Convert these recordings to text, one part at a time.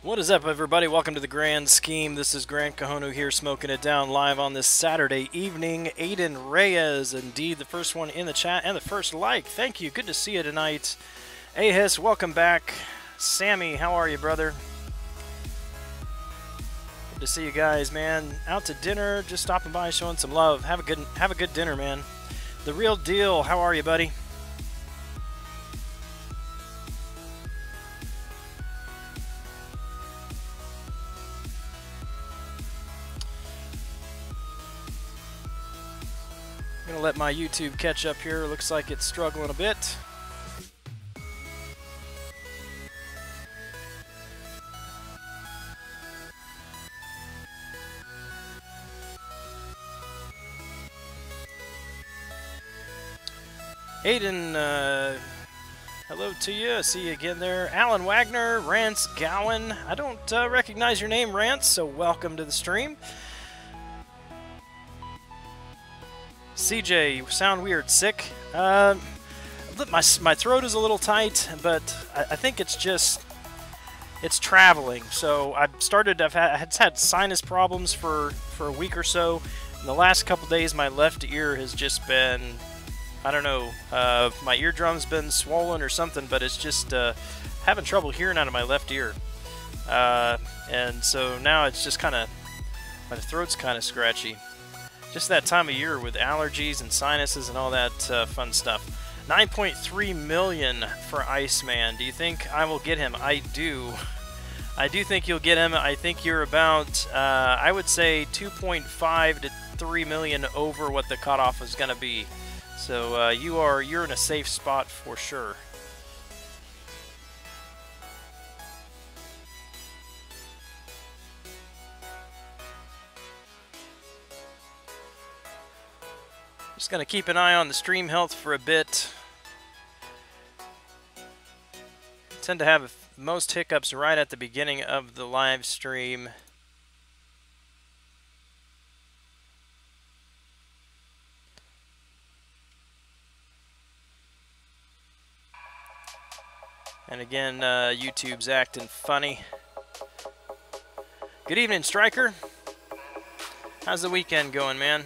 What is up, everybody? Welcome to the Grand Scheme. This is Gran here, smoking it down live on this Saturday evening. Aiden Reyes, indeed, the first one in the chat and the first like. Thank you. Good to see you tonight. Ahis, welcome back. Sammy, how are you, brother? Good to see you guys, man. Out to dinner, just stopping by, showing some love. Have a good dinner, man. The Real Deal, how are you, buddy? Gonna let my YouTube catch up here. Looks like it's struggling a bit. Aiden, hello to you. I see you again there. Alan Wagner, Rance Gowan. I don't recognize your name, Rance, so welcome to the stream. CJ, you sound weird. Sick? My throat is a little tight, but I think it's traveling. So I've had sinus problems for a week or so. In the last couple days, my left ear has just been, I don't know, my eardrum's been swollen or something, but it's just having trouble hearing out of my left ear. And so now it's just kind of, my throat's kind of scratchy. Just that time of year with allergies and sinuses and all that fun stuff. 9.3 million for Iceman. Do you think I will get him? I do. I do think you'll get him. I think you're about, I would say 2.5 to 3 million over what the cutoff is going to be. So you're in a safe spot for sure. Just going to keep an eye on the stream health for a bit. I tend to have most hiccups right at the beginning of the live stream. And again, YouTube's acting funny. Good evening, Striker. How's the weekend going, man?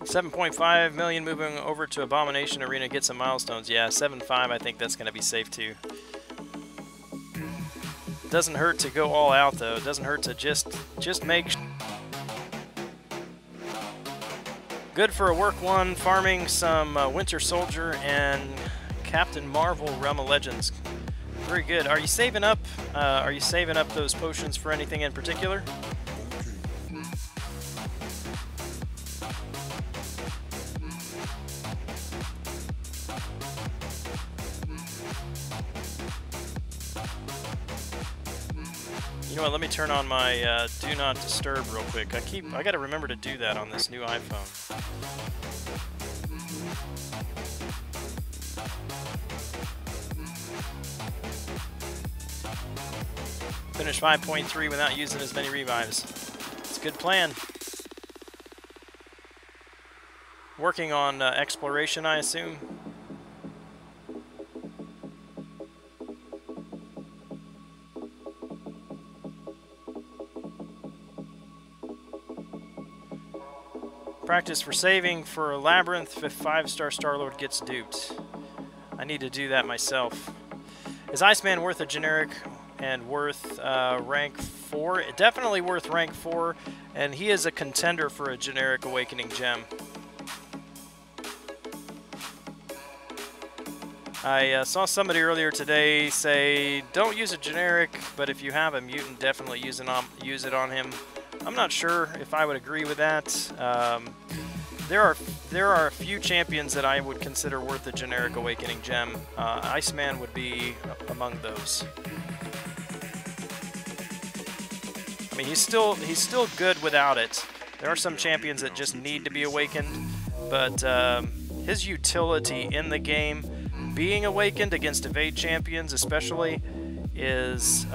$7.5 million moving over to Abomination Arena, get some milestones. Yeah, 7.5, I think that's going to be safe too. Doesn't hurt to go all out though. It doesn't hurt to just make. Good for a work one, farming some Winter Soldier and Captain Marvel Realm of Legends. Very good. Are you saving up? Are you saving up those potions for anything in particular? You know what, let me turn on my Do Not Disturb real quick. I gotta remember to do that on this new iPhone. Finish 5.3 without using as many revives. It's a good plan. Working on exploration, I assume. Practice for saving for Labyrinth if 5-star Star-Lord gets duped. I need to do that myself. Is Iceman worth a generic and worth rank 4? Definitely worth rank 4, and he is a contender for a generic Awakening Gem. I saw somebody earlier today say, don't use a generic, but if you have a mutant, definitely use it on him. I'm not sure if I would agree with that. There are a few champions that I would consider worth a generic Awakening Gem. Iceman would be among those. I mean, he's still good without it. There are some champions that just need to be awakened, but his utility in the game, being awakened against evade champions especially, is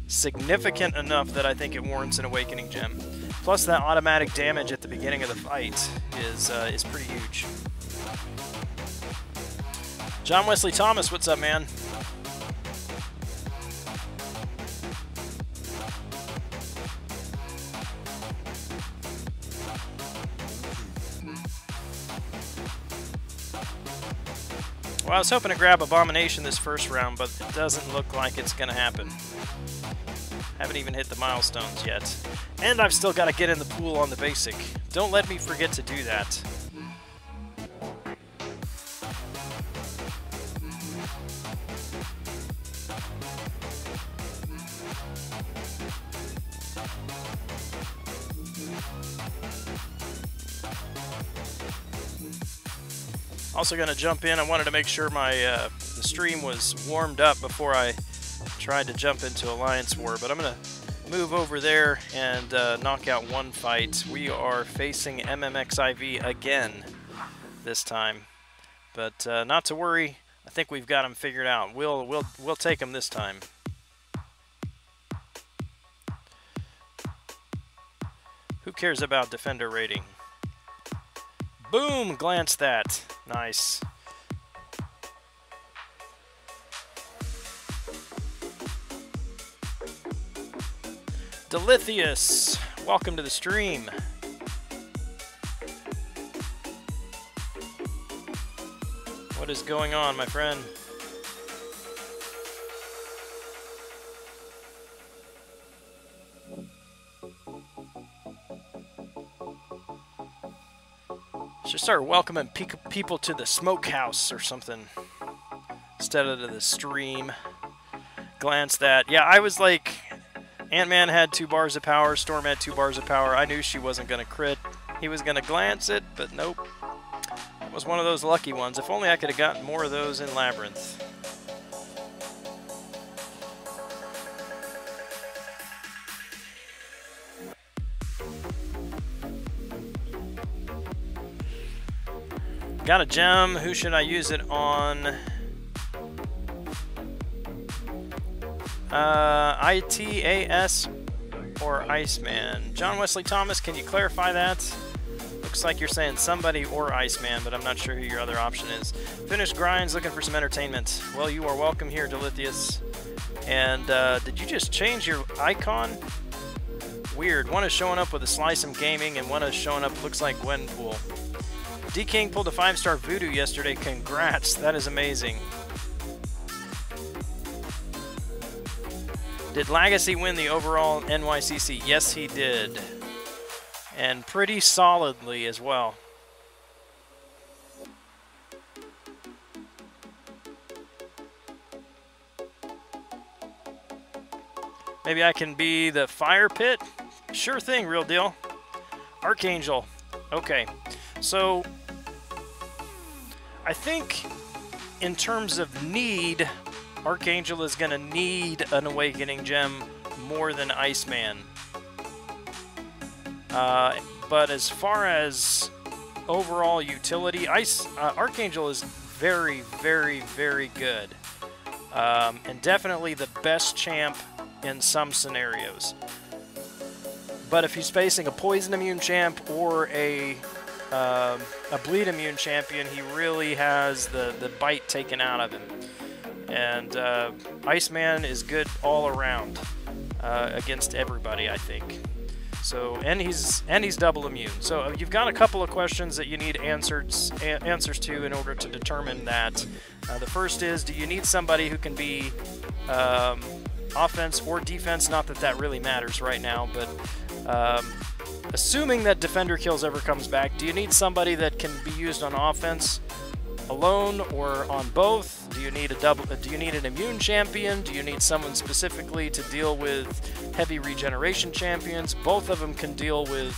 significant enough that I think it warrants an Awakening Gem. Plus, that automatic damage at the beginning of the fight is pretty huge. John Wesley Thomas, what's up, man? Well, I was hoping to grab Abomination this first round, but it doesn't look like it's going to happen. Haven't even hit the milestones yet. And I've still got to get in the pool on the basic. Don't let me forget to do that. Also going to jump in. I wanted to make sure my the stream was warmed up before I tried to jump into Alliance War, but I'm going to move over there and knock out one fight. We are facing MMXIV again this time, but not to worry. I think we've got him figured out. We'll take him this time. Who cares about Defender rating? Boom! Glance that. Nice. Delithius, welcome to the stream. What is going on, my friend? Should start welcoming people to the smokehouse or something instead of to the stream. Glance that. Yeah, I was like, Ant-Man had 2 bars of power, Storm had 2 bars of power. I knew she wasn't going to crit. He was going to glance it, but nope. It was one of those lucky ones. If only I could have gotten more of those in Labyrinth. Got a gem. Who should I use it on? ITAS or Iceman? John Wesley Thomas, can you clarify that? Looks like you're saying somebody or Iceman, but I'm not sure who your other option is. Finished grinds, looking for some entertainment. Well, you are welcome here, Delithius. And did you just change your icon? Weird. One is showing up with a Slice 'em Gaming, and one is showing up, looks like Gwenpool. D-King pulled a 5-star Voodoo yesterday. Congrats. That is amazing. Did Legacy win the overall NYCC? Yes, he did. And pretty solidly as well. Maybe I can be the fire pit? Sure thing, real deal. Archangel. Okay. So, I think in terms of need, Archangel is going to need an Awakening Gem more than Iceman. But as far as overall utility, Archangel is very, very, very good. and definitely the best champ in some scenarios. But if he's facing a poison immune champ or a bleed immune champion, he really has the bite taken out of him. And Iceman is good all around against everybody, I think. So and he's double immune. So you've got a couple of questions that you need answers to in order to determine that. The first is, do you need somebody who can be offense or defense? Not that that really matters right now, but assuming that Defender Kills ever comes back, do you need somebody that can be used on offense alone or on both? Do you need do you need an immune champion? Do you need someone specifically to deal with heavy regeneration champions? Both of them can deal with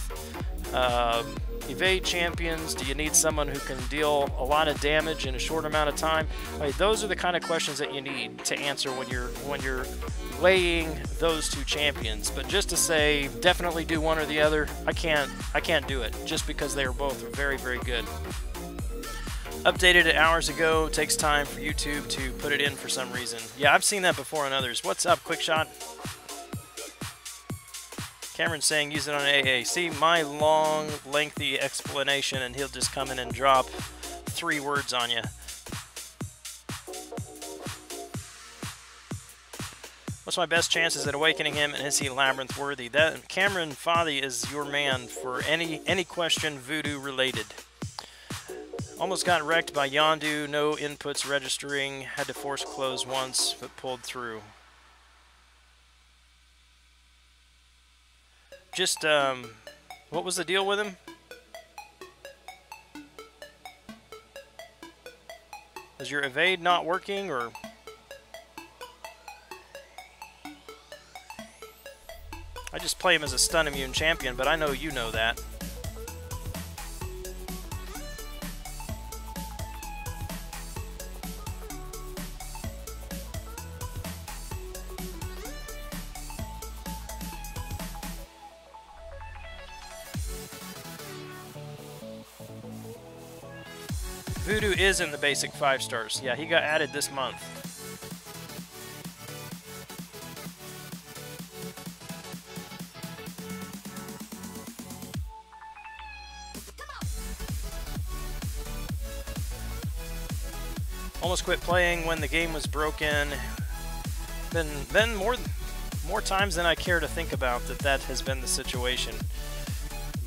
evade champions. Do you need someone who can deal a lot of damage in a short amount of time? Those are the kind of questions that you need to answer when you're weighing those two champions. But just to say definitely do one or the other, I can't do it just because they are both very, very good. Updated it hours ago. Takes time for YouTube to put it in for some reason. Yeah, I've seen that before on others. What's up, Quickshot? Cameron's saying use it on AA. See my long, lengthy explanation, and he'll just come in and drop 3 words on you. What's my best chances at awakening him, and is he Labyrinth worthy? That Cameron Foddy is your man for any question voodoo related. Almost got wrecked by Yondu, no inputs registering, had to force close once, but pulled through. Just, what was the deal with him? Is your evade not working, or? I just play him as a stun immune champion, but I know you know that. Voodoo is in the basic 5 stars. Yeah, he got added this month. Almost quit playing when the game was broken. Been more times than I care to think about that has been the situation.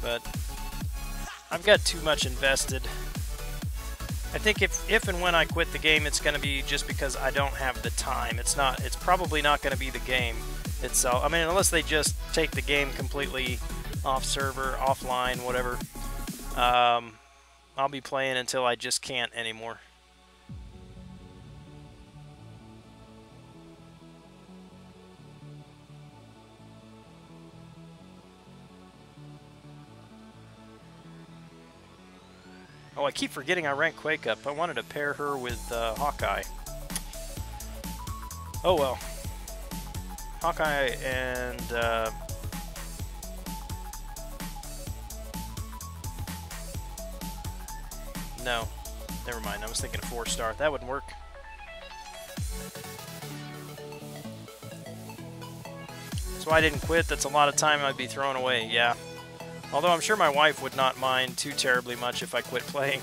But I've got too much invested. I think if and when I quit the game, it's going to be just because I don't have the time. It's probably not going to be the game itself. I mean, unless they just take the game completely off server, offline, whatever. I'll be playing until I just can't anymore. Oh, I keep forgetting I ranked Quake up. I wanted to pair her with Hawkeye. Oh well. Hawkeye and... no. Never mind. I was thinking a 4-star. That wouldn't work. That's why I didn't quit. That's a lot of time I'd be throwing away. Yeah. Although I'm sure my wife would not mind too terribly much if I quit playing.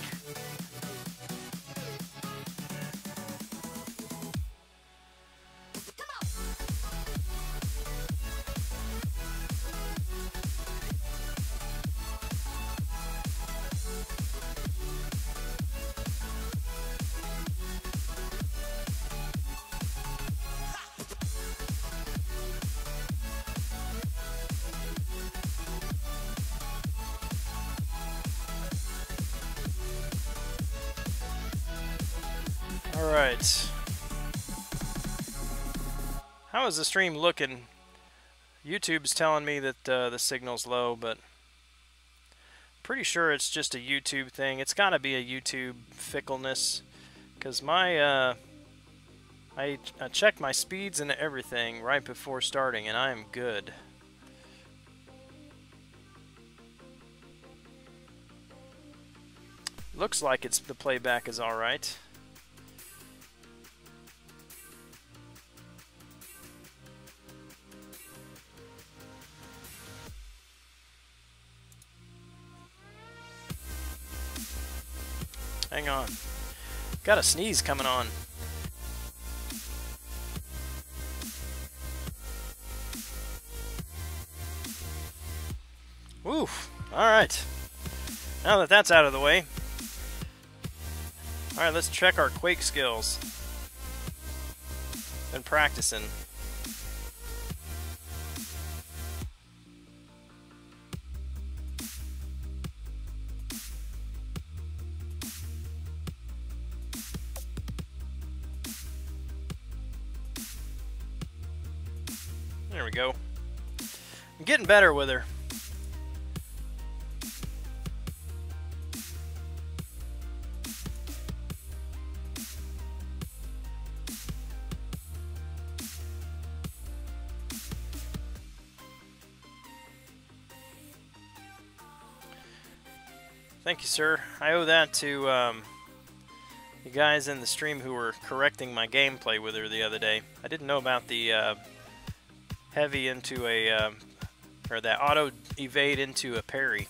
Alright. How is the stream looking? YouTube's telling me that the signal's low, but pretty sure it's just a YouTube thing. It's gotta be a YouTube fickleness, because my I checked my speeds and everything right before starting, and I am good. Looks like the playback is alright. Hang on. Got a sneeze coming on. Oof. Alright. Now that that's out of the way. Alright, let's check our Quake skills. Been practicing. There we go. I'm getting better with her. Thank you, sir. I owe that to you guys in the stream who were correcting my gameplay with her the other day. I didn't know about the heavy into a, or that auto evade into a parry.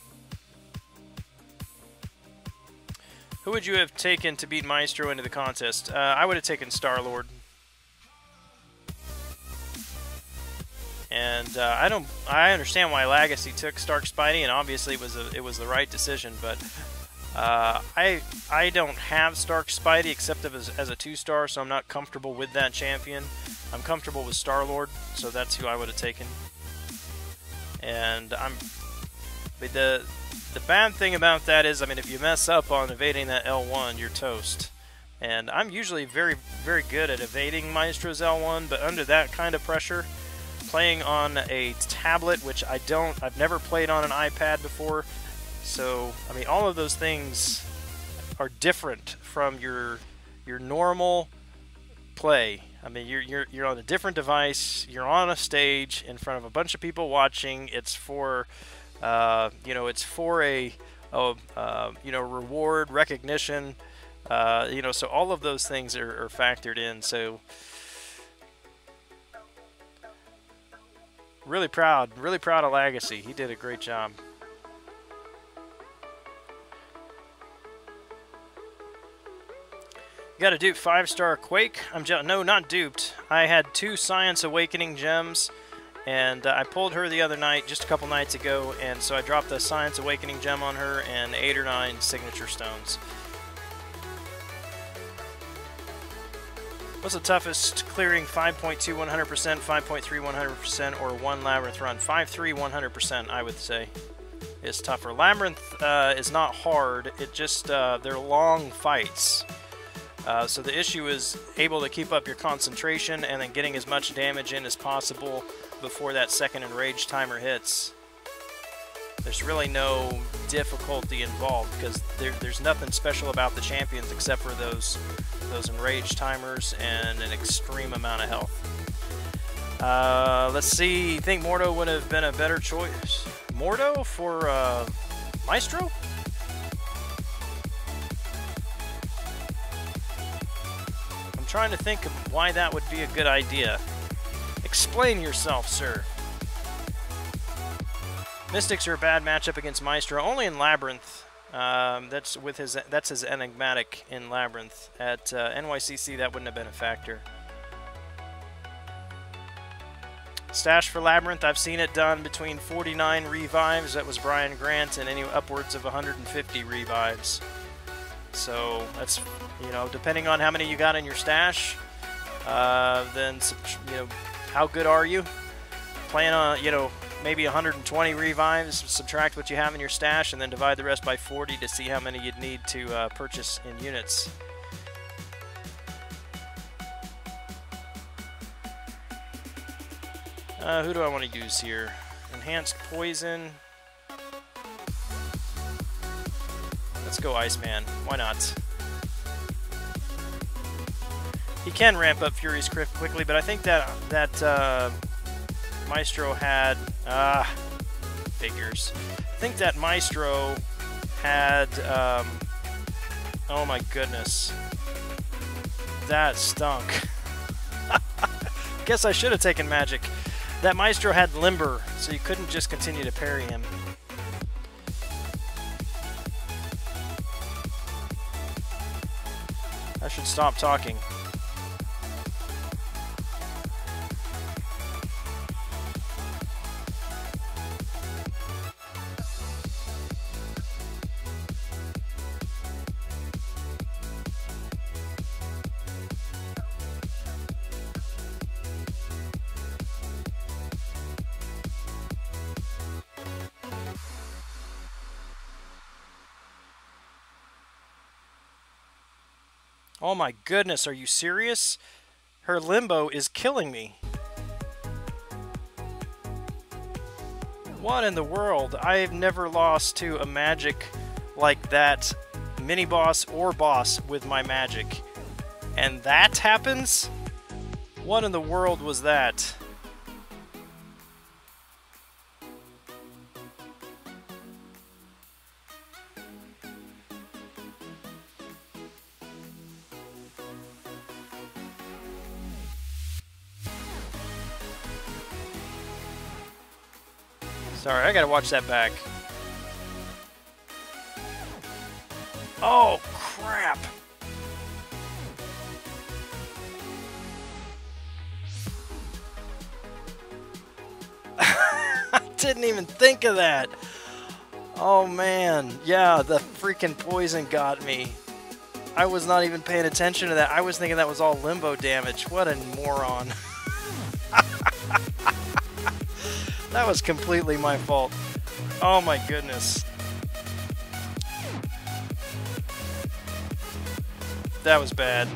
Who would you have taken to beat Maestro into the contest? I would have taken Star-Lord. And I understand why Legacy took Stark Spidey, and obviously it was the right decision. But I don't have Stark Spidey except as a 2-star, so I'm not comfortable with that champion. I'm comfortable with Star-Lord, so that's who I would have taken. And the bad thing about that is, I mean, if you mess up on evading that L1, you're toast. And I'm usually very, very good at evading Maestro's L1, but under that kind of pressure, playing on a tablet, which I've never played on an iPad before, so I mean, all of those things are different from your normal play. I mean, you're on a different device, you're on a stage in front of a bunch of people watching. It's for it's for a reward, recognition, so all of those things are factored in. So really proud of Legacy. He did a great job. Got a duped 5-star Quake. No, not duped. I had 2 Science Awakening gems, and I pulled her the other night, just a couple nights ago, and so I dropped the Science Awakening gem on her and 8 or 9 signature stones. What's the toughest clearing? 5.2 100%, 5.3 100%, or 1 Labyrinth run? 5.3 100%, I would say, is tougher. Labyrinth is not hard. It just they're long fights. So the issue is able to keep up your concentration and then getting as much damage in as possible before that second enrage timer hits. There's really no difficulty involved because there's nothing special about the champions except for those enrage timers and an extreme amount of health. Let's see. You think Mordo would have been a better choice? Mordo for Maestro? I'm trying to think of why that would be a good idea. Explain yourself, sir. Mystics are a bad matchup against Maestro, only in Labyrinth. That's his enigmatic in Labyrinth. At NYCC, that wouldn't have been a factor. Stash for Labyrinth, I've seen it done between 49 revives. That was Brian Grant, and any upwards of 150 revives. So that's, depending on how many you got in your stash, then how good are you? Plan on maybe 120 revives, subtract what you have in your stash, and then divide the rest by 40 to see how many you'd need to purchase in units. Who do I want to use here? Enhanced Poison. Let's go Iceman. Why not? He can ramp up Fury's Crypt quickly, but I think that Maestro had figures. I think that Maestro had oh my goodness, that stunk. Guess I should have taken Magic. That Maestro had Limber, so you couldn't just continue to parry him. should stop talking. Oh my goodness, are you serious? Her limbo is killing me. What in the world? I've never lost to a magic like that, mini-boss or boss, with my magic. And that happens? What in the world was that? Sorry, I gotta watch that back. Oh, crap! I didn't even think of that! Oh man, yeah, the freaking poison got me. I was not even paying attention to that. I was thinking that was all limbo damage. What a moron. That was completely my fault. Oh my goodness. That was bad.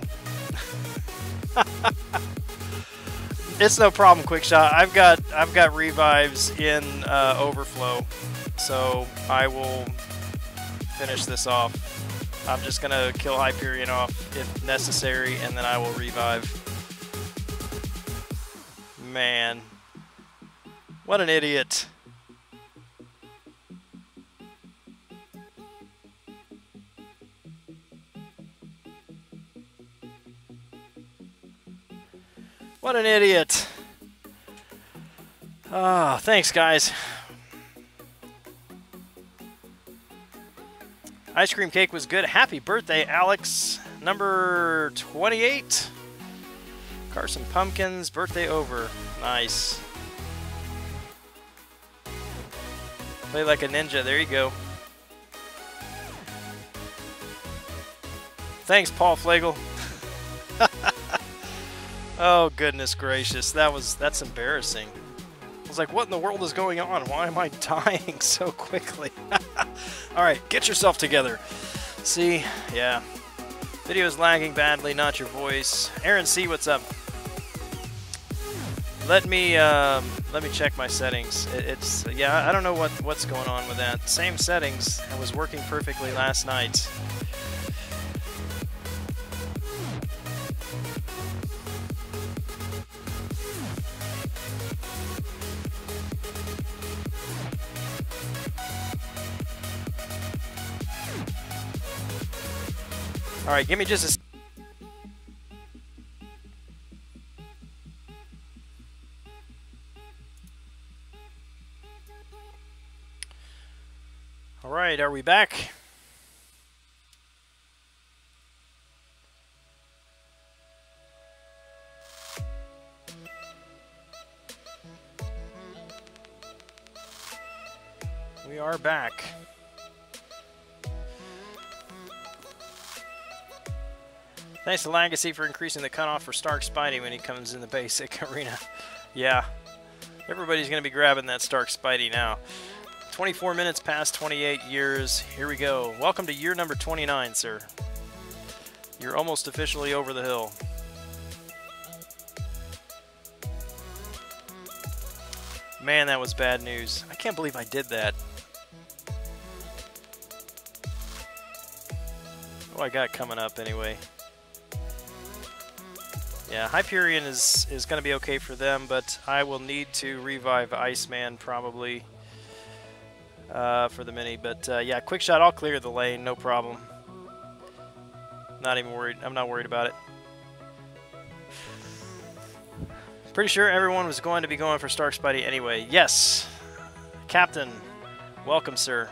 It's no problem, Quickshot. I've got revives in overflow, so I will finish this off. I'm just gonna kill Hyperion off if necessary, and then I will revive. Man. What an idiot. What an idiot. Ah, thanks guys. Ice cream cake was good. Happy birthday, Alex. Number 28. Carson Pumpkins, birthday over. Nice. Play like a ninja. There you go. Thanks, Paul Flagel. Oh, goodness gracious. That's embarrassing. I was like, what in the world is going on? Why am I dying so quickly? Alright, get yourself together. See? Yeah. Video's lagging badly, not your voice. Aaron C, what's up? Let me check my settings. Yeah, I don't know what's going on with that. Same settings. It was working perfectly last night. All right, give me just a. All right, are we back? We are back. Thanks to Legacy for increasing the cutoff for Stark Spidey when he comes in the basic arena. Yeah, everybody's going to be grabbing that Stark Spidey now. 24 minutes past 28 years. Here we go. Welcome to year number 29, sir. You're almost officially over the hill. Man, that was bad news. I can't believe I did that. What do I got coming up anyway? Yeah, Hyperion is going to be okay for them, but I will need to revive Iceman probably for the mini. But yeah, quick shot, I'll clear the lane, no problem. Not even worried. I'm not worried about it. Pretty sure everyone was going to be going for Stark Spidey anyway. Yes, Captain, welcome, sir.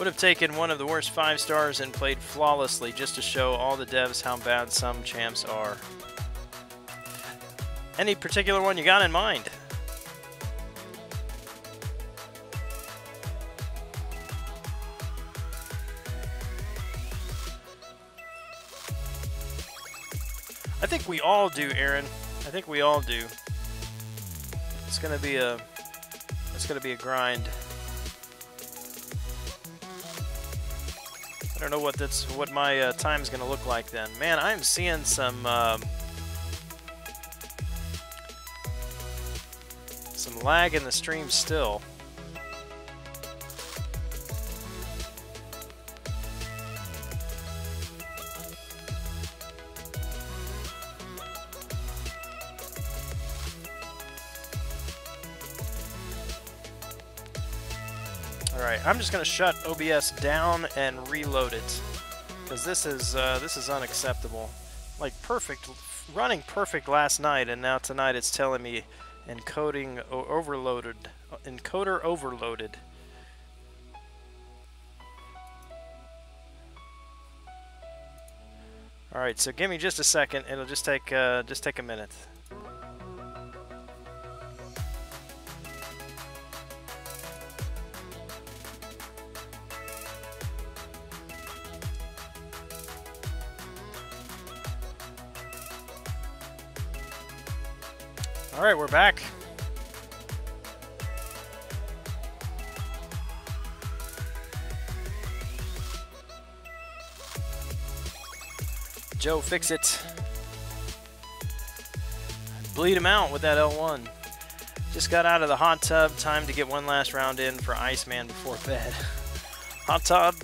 Would have taken one of the worst 5 stars and played flawlessly just to show all the devs how bad some champs are. Any particular one you got in mind? I think we all do, Aaron. I think we all do. It's gonna be a grind. I don't know what my time's gonna look like then. Man, I'm seeing some lag in the stream still. Alright, I'm just going to shut OBS down and reload it, because this is unacceptable. Like running perfect last night, and now tonight it's telling me encoder overloaded. Alright, so give me just a second, it'll just take a minute. Alright, we're back. Joe, fix it. Bleed him out with that L1. Just got out of the hot tub. Time to get one last round in for Iceman before bed. Hot tub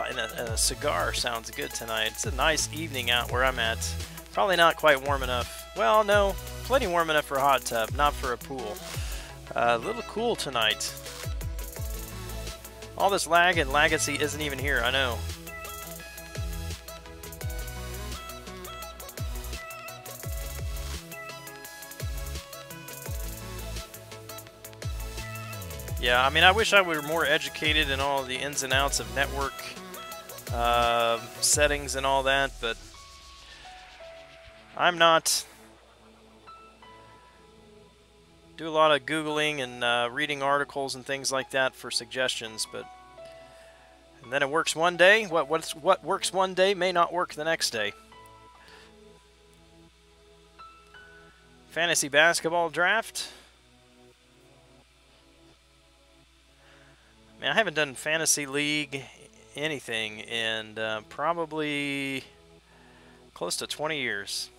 and a cigar sounds good tonight. It's a nice evening out where I'm at. Probably not quite warm enough. Well, no. Plenty warm enough for a hot tub, not for a pool. A little cool tonight. All this lag and Legacy isn't even here, I know. Yeah, I mean, I wish I were more educated in all the ins and outs of network settings and all that, but I'm not. Do a lot of Googling and reading articles and things like that for suggestions, and then it works one day. What works one day may not work the next day. Fantasy basketball draft. I mean, I haven't done Fantasy League anything in probably close to 20 years.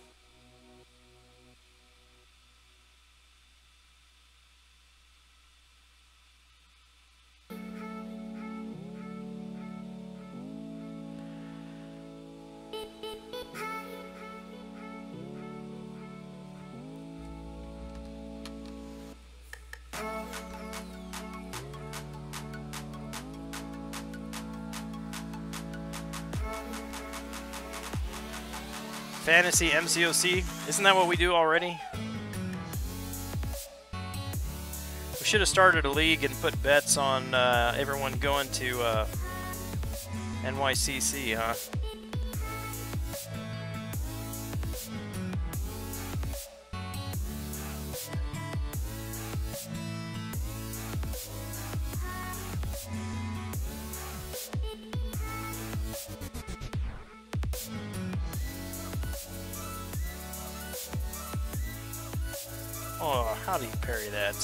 Fantasy MCOC, isn't that what we do already? We should have started a league and put bets on everyone going to NYCC, huh? Oh, how do you parry that?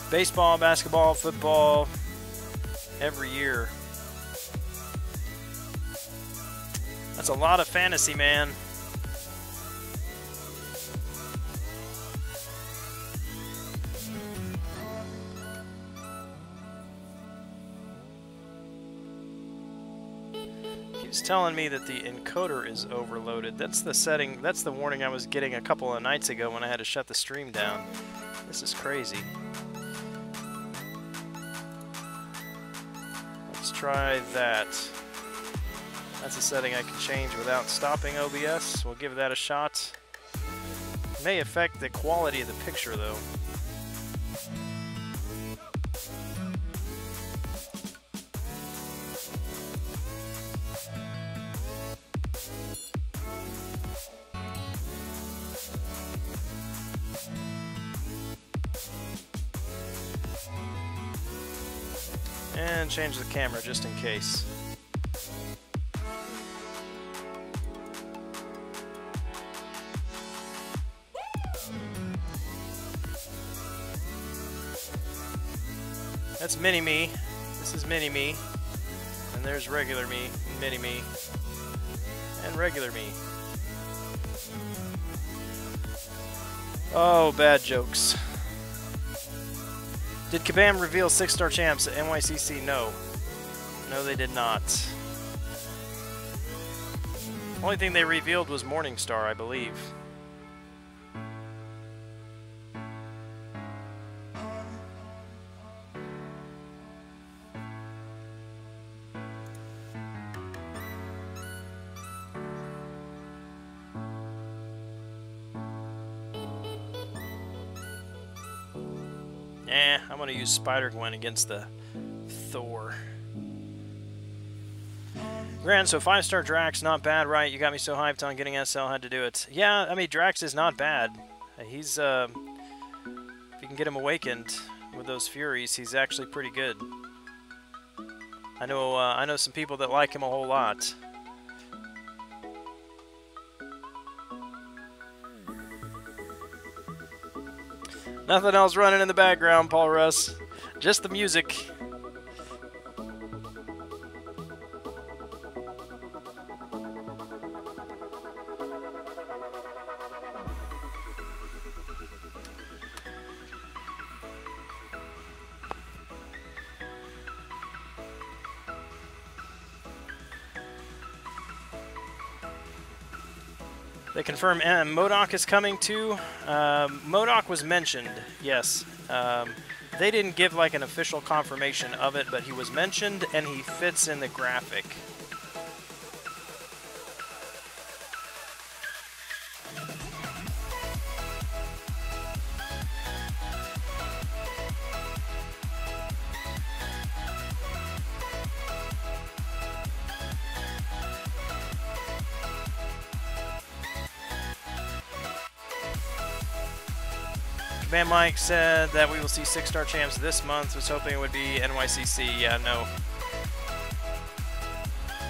Baseball, basketball, football, every year. That's a lot of fantasy, man. It's telling me that the encoder is overloaded. That's the setting, that's the warning I was getting a couple of nights ago when I had to shut the stream down. This is crazy. Let's try that. That's a setting I can change without stopping OBS. We'll give that a shot. It may affect the quality of the picture though. And change the camera just in case. That's mini-me. This is mini-me. And there's regular me, mini-me, and regular me. Oh, bad jokes. Did Kabam reveal 6-star champs at NYCC? No. No, they did not. Only thing they revealed was Morningstar, I believe. I'm going to use Spider-Gwen against the Thor. Gran, so 5-star Drax, not bad, right? You got me so hyped on getting SL, had to do it. Yeah, I mean, Drax is not bad. He's, if you can get him awakened with those Furies, he's actually pretty good. I know some people that like him a whole lot. Nothing else running in the background, Paul Russ. Just the music. They confirm MODOK is coming too. MODOK was mentioned, yes. They didn't give like an official confirmation of it, but he was mentioned and he fits in the graphic. Van Mike said that we will see 6-star champs this month. Was hoping it would be NYCC. Yeah, no.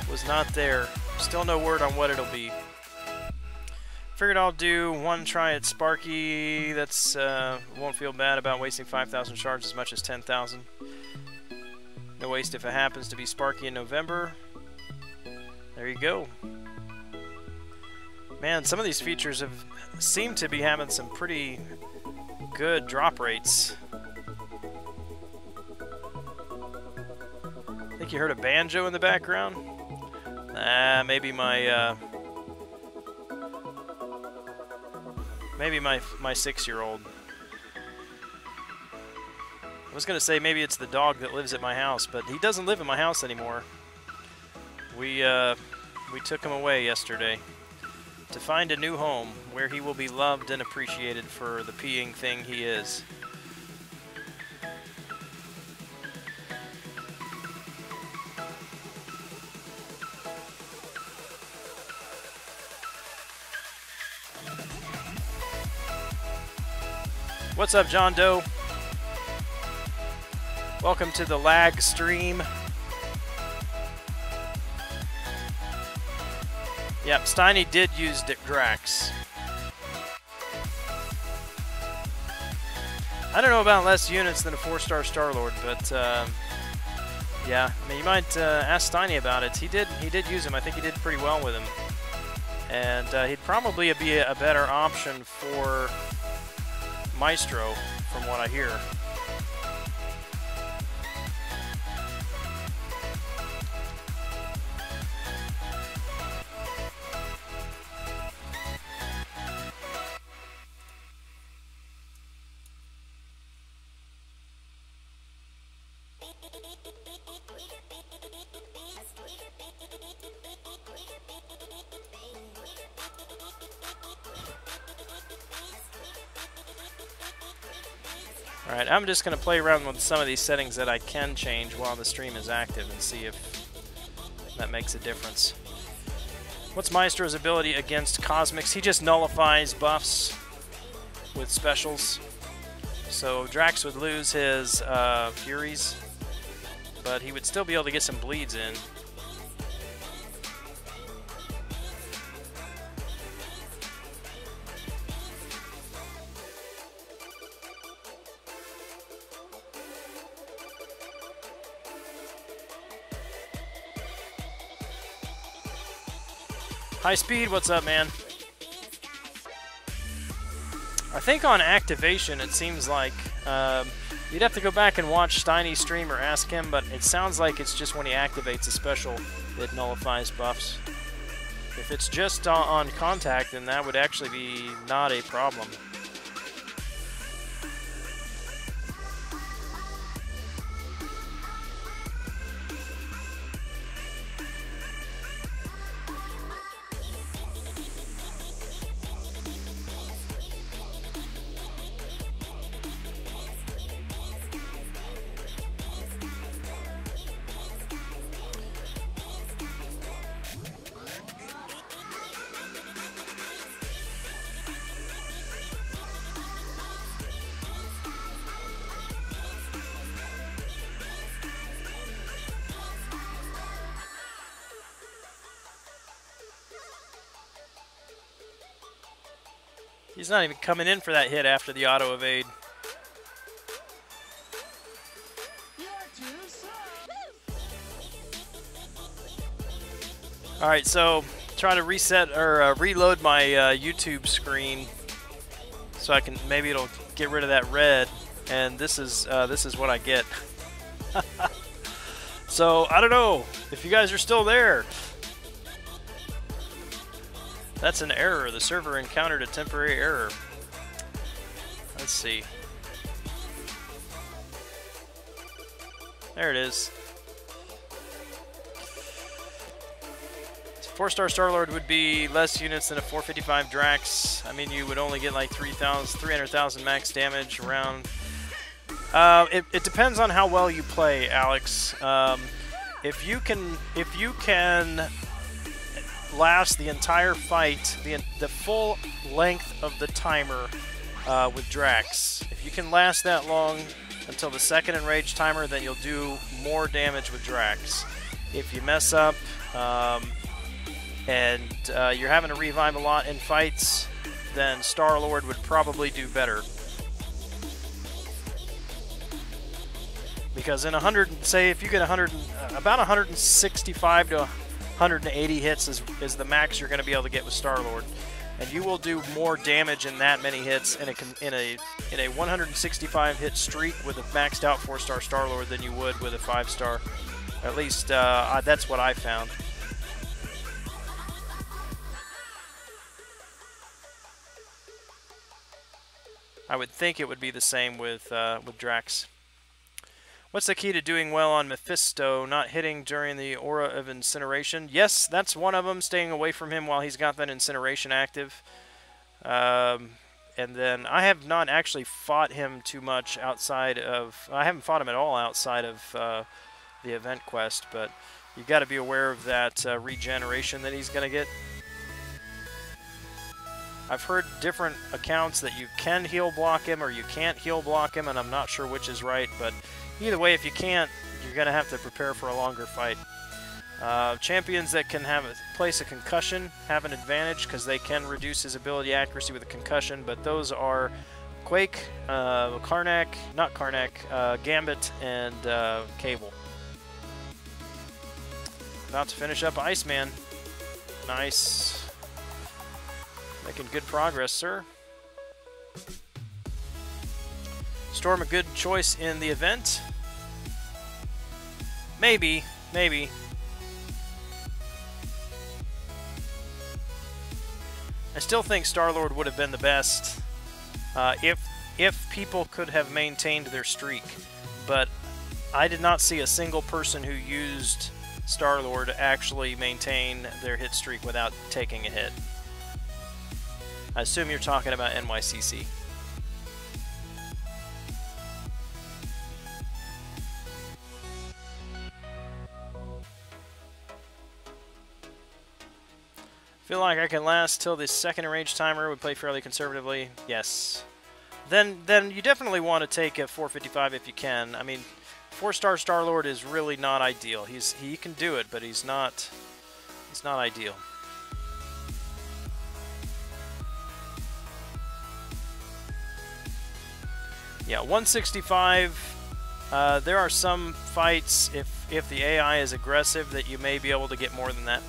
Was not there. Still no word on what it'll be. Figured I'll do one try at Sparky. That's won't feel bad about wasting 5,000 shards as much as 10,000. No waste if it happens to be Sparky in November. There you go. Man, some of these features have seemed to be having some pretty good drop rates. I think you heard a banjo in the background. Maybe my 6-year-old. I was gonna say maybe it's the dog that lives at my house, but he doesn't live at my house anymore. We took him away yesterday to find a new home where he will be loved and appreciated for the peeing thing he is. What's up, John Doe? Welcome to the lag stream. Yep, Steiny did use Drax. I don't know about less units than a 4-star Star-Lord, but yeah, I mean, you might ask Steiny about it. He did use him. I think he did pretty well with him, and he'd probably be a better option for Maestro, from what I hear. Alright, I'm just going to play around with some of these settings that I can change while the stream is active and see if that makes a difference. What's Maestro's ability against Cosmics? He just nullifies buffs with specials. So Drax would lose his Furies. but he would still be able to get some bleeds in. High Speed, what's up, man? I think on activation, it seems like you'd have to go back and watch Steiny's stream or ask him, but it sounds like it's just when he activates a special, it nullifies buffs. If it's just on contact, then that would actually be not a problem. He's not even coming in for that hit after the auto evade. Alright, so try to reset or reload my YouTube screen so I can, maybe it'll get rid of that red, and this is what I get. So I don't know if you guys are still there. That's an error. The server encountered a temporary error. Let's see. There it is. 4-star Star-Lord would be less units than a 455 Drax. I mean, you would only get like 300,000 max damage around. It depends on how well you play, Alex. If you can last the entire fight, the full length of the timer with Drax. If you can last that long until the second enraged timer, then you'll do more damage with Drax. If you mess up and you're having to revive a lot in fights, then Star-Lord would probably do better. Because in 100, say if you get about 165 to 180 hits is the max you're going to be able to get with Star-Lord, and you will do more damage in that many hits in a 165 hit streak with a maxed out 4-star Star-Lord than you would with a 5-star. At least that's what I found. I would think it would be the same with Drax. What's the key to doing well on Mephisto, not hitting during the aura of incineration? Yes, that's one of them, staying away from him while he's got that incineration active. And then I have not actually fought him too much outside of... I haven't fought him at all outside of the event quest, but you've got to be aware of that regeneration that he's going to get. I've heard different accounts that you can heal block him or you can't heal block him, and I'm not sure which is right, but either way, if you can't, you're going to have to prepare for a longer fight. Champions that can place a concussion have an advantage because they can reduce his ability accuracy with a concussion, but those are Quake, Karnak, not Karnak, Gambit, and Cable. About to finish up Iceman. Nice. Making good progress, sir. Storm a good choice in the event? Maybe, maybe. I still think Star-Lord would have been the best if people could have maintained their streak, but I did not see a single person who used Star-Lord actually maintain their hit streak without taking a hit. I assume you're talking about NYCC. Feel like I can last till the second range timer. Would play fairly conservatively. Yes. Then you definitely want to take a 455 if you can. I mean, 4-star Star-Lord is really not ideal. He can do it, but he's not ideal. Yeah, 165. There are some fights, if the AI is aggressive, that you may be able to get more than that.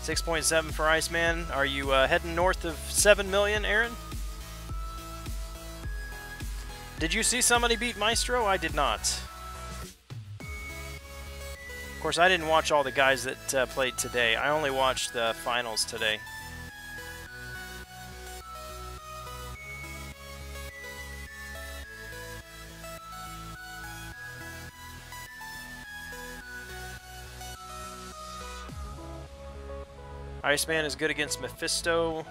6.7 for Iceman. Are you heading north of 7 million, Aaron? Did you see somebody beat Maestro? I did not. Of course, I didn't watch all the guys that played today. I only watched the finals today. Iceman is good against Mephisto.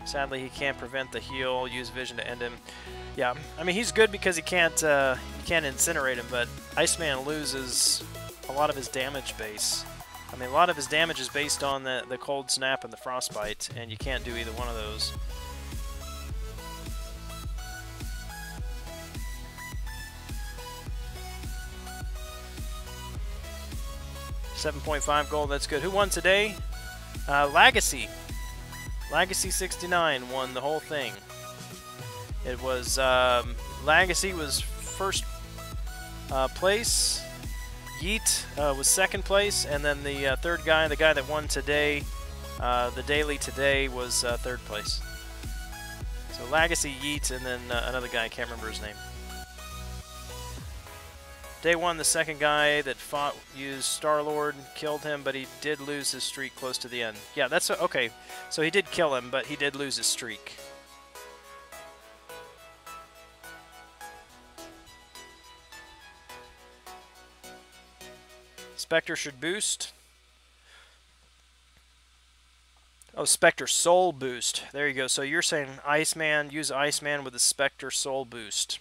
Sadly, he can't prevent the heal. Use vision to end him. Yeah, I mean, he's good because he can't incinerate him, but Iceman loses a lot of his damage base. I mean, a lot of his damage is based on the cold snap and the frostbite, and you can't do either one of those. $7.5 gold, that's good. Who won today? Legacy. Legacy 69 won the whole thing. It was, Legacy was first place. Yeet was second place, and then the third guy, the guy that won today, the daily today, was third place. So Legacy, Yeet, and then another guy, I can't remember his name. Day one, the second guy that fought used Star-Lord, killed him, but he did lose his streak close to the end. Yeah, that's okay. So he did kill him, but he did lose his streak. Spectre should boost. Oh, Spectre Soul boost. There you go. So you're saying Iceman, use Iceman with the Spectre Soul boost.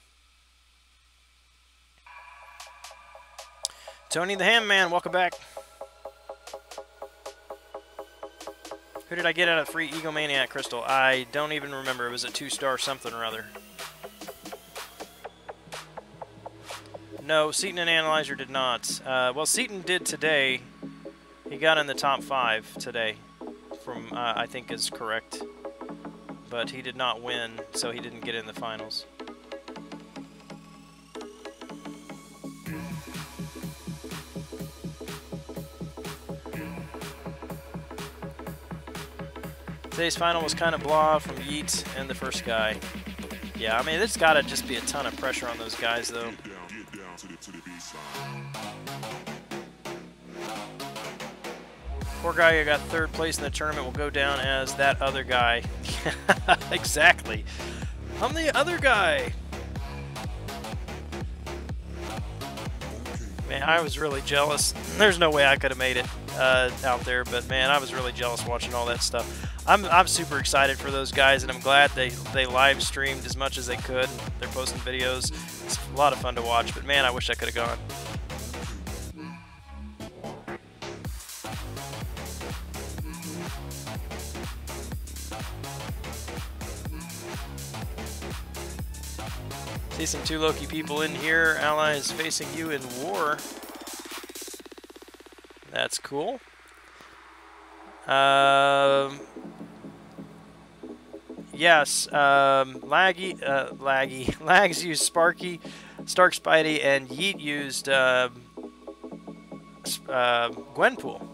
Tony the Ham Man, welcome back. Who did I get out of free Egomaniac Crystal? I don't even remember. It was a 2-star something or other. No, Seaton and Analyzer did not. Well, Seaton did today. He got in the top 5 today, from I think is correct. But he did not win, so he didn't get in the finals. Today's final was kind of blah from Yeet and the first guy. Yeah, I mean, it's got to just be a ton of pressure on those guys, though. Poor guy who got third place in the tournament will go down as that other guy. Exactly. I'm the other guy. Man, I was really jealous. There's no way I could have made it out there, but man, I was really jealous watching all that stuff. I'm super excited for those guys, and I'm glad they live streamed as much as they could. They're posting videos. It's a lot of fun to watch, but man, I wish I could have gone. See some 2 Loki people in here. Allies facing you in war. That's cool. Yes, Lags used Sparky, Stark Spidey, and Yeet used Gwenpool.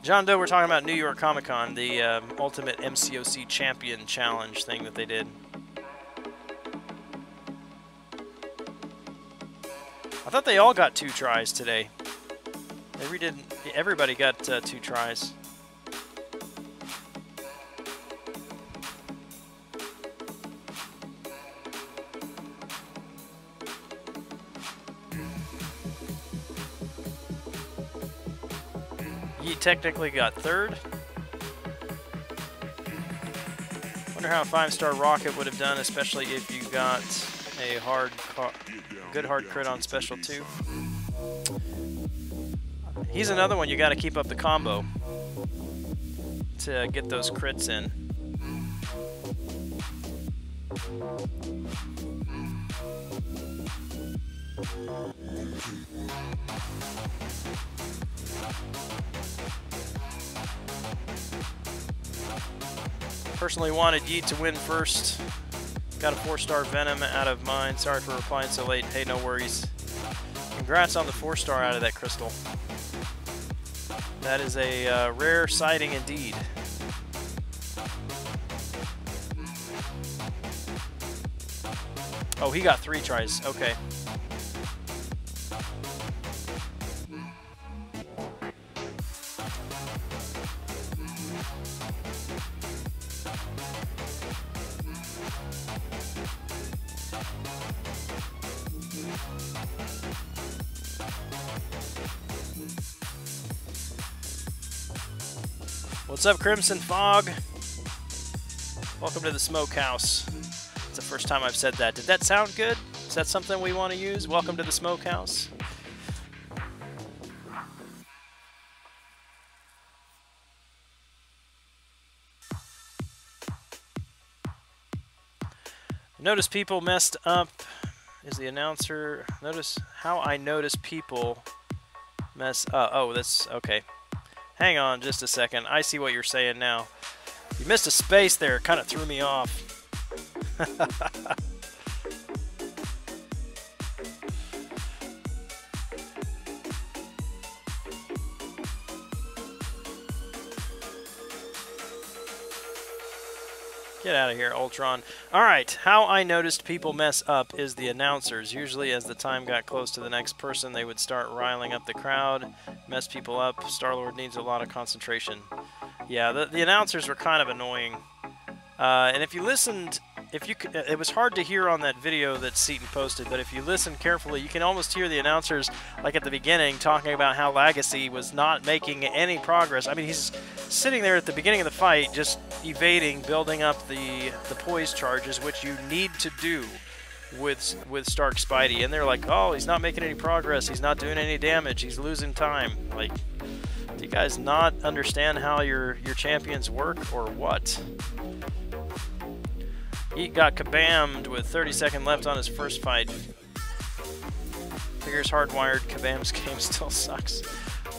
John Doe, we're talking about New York Comic Con, the Ultimate MCOC Champion Challenge thing that they did. I thought they all got 2 tries today. Everybody got 2 tries. Yeet technically got 3rd. Wonder how a 5-star rocket would have done, especially if you got a good hard crit on special 2. He's another one you got to keep up the combo to get those crits in. Personally wanted Yeet to win first. Got a 4-star Venom out of mine. Sorry for replying so late. Hey, no worries. Congrats on the 4-star out of that crystal. That is a rare sighting indeed. Oh, he got 3 tries. Okay. What's up, Crimson Fog? Welcome to the Smokehouse. It's the first time I've said that. Did that sound good? Is that something we want to use? Welcome to the Smokehouse. Notice people messed up. Is the announcer... Notice how I notice people mess up. Oh, that's... Okay. Hang on just a second. I see what you're saying now. You missed a space there. It kind of threw me off. Get out of here, Ultron. Alright, how I noticed people mess up is the announcers. Usually as the time got close to the next person, they would start riling up the crowd, mess people up. Star-Lord needs a lot of concentration. Yeah, the announcers were kind of annoying. And if you listened, it was hard to hear on that video that Seaton posted, but if you listen carefully, you can almost hear the announcers, like at the beginning, talking about how Legacy was not making any progress. I mean, he's sitting there at the beginning of the fight, just evading, building up the poise charges, which you need to do with Stark Spidey. And they're like, oh, he's not making any progress, he's not doing any damage, he's losing time. Like, do you guys not understand how your champions work, or what? He got kabammed with 30 seconds left on his first fight. Figures hardwired. Kabam's game still sucks.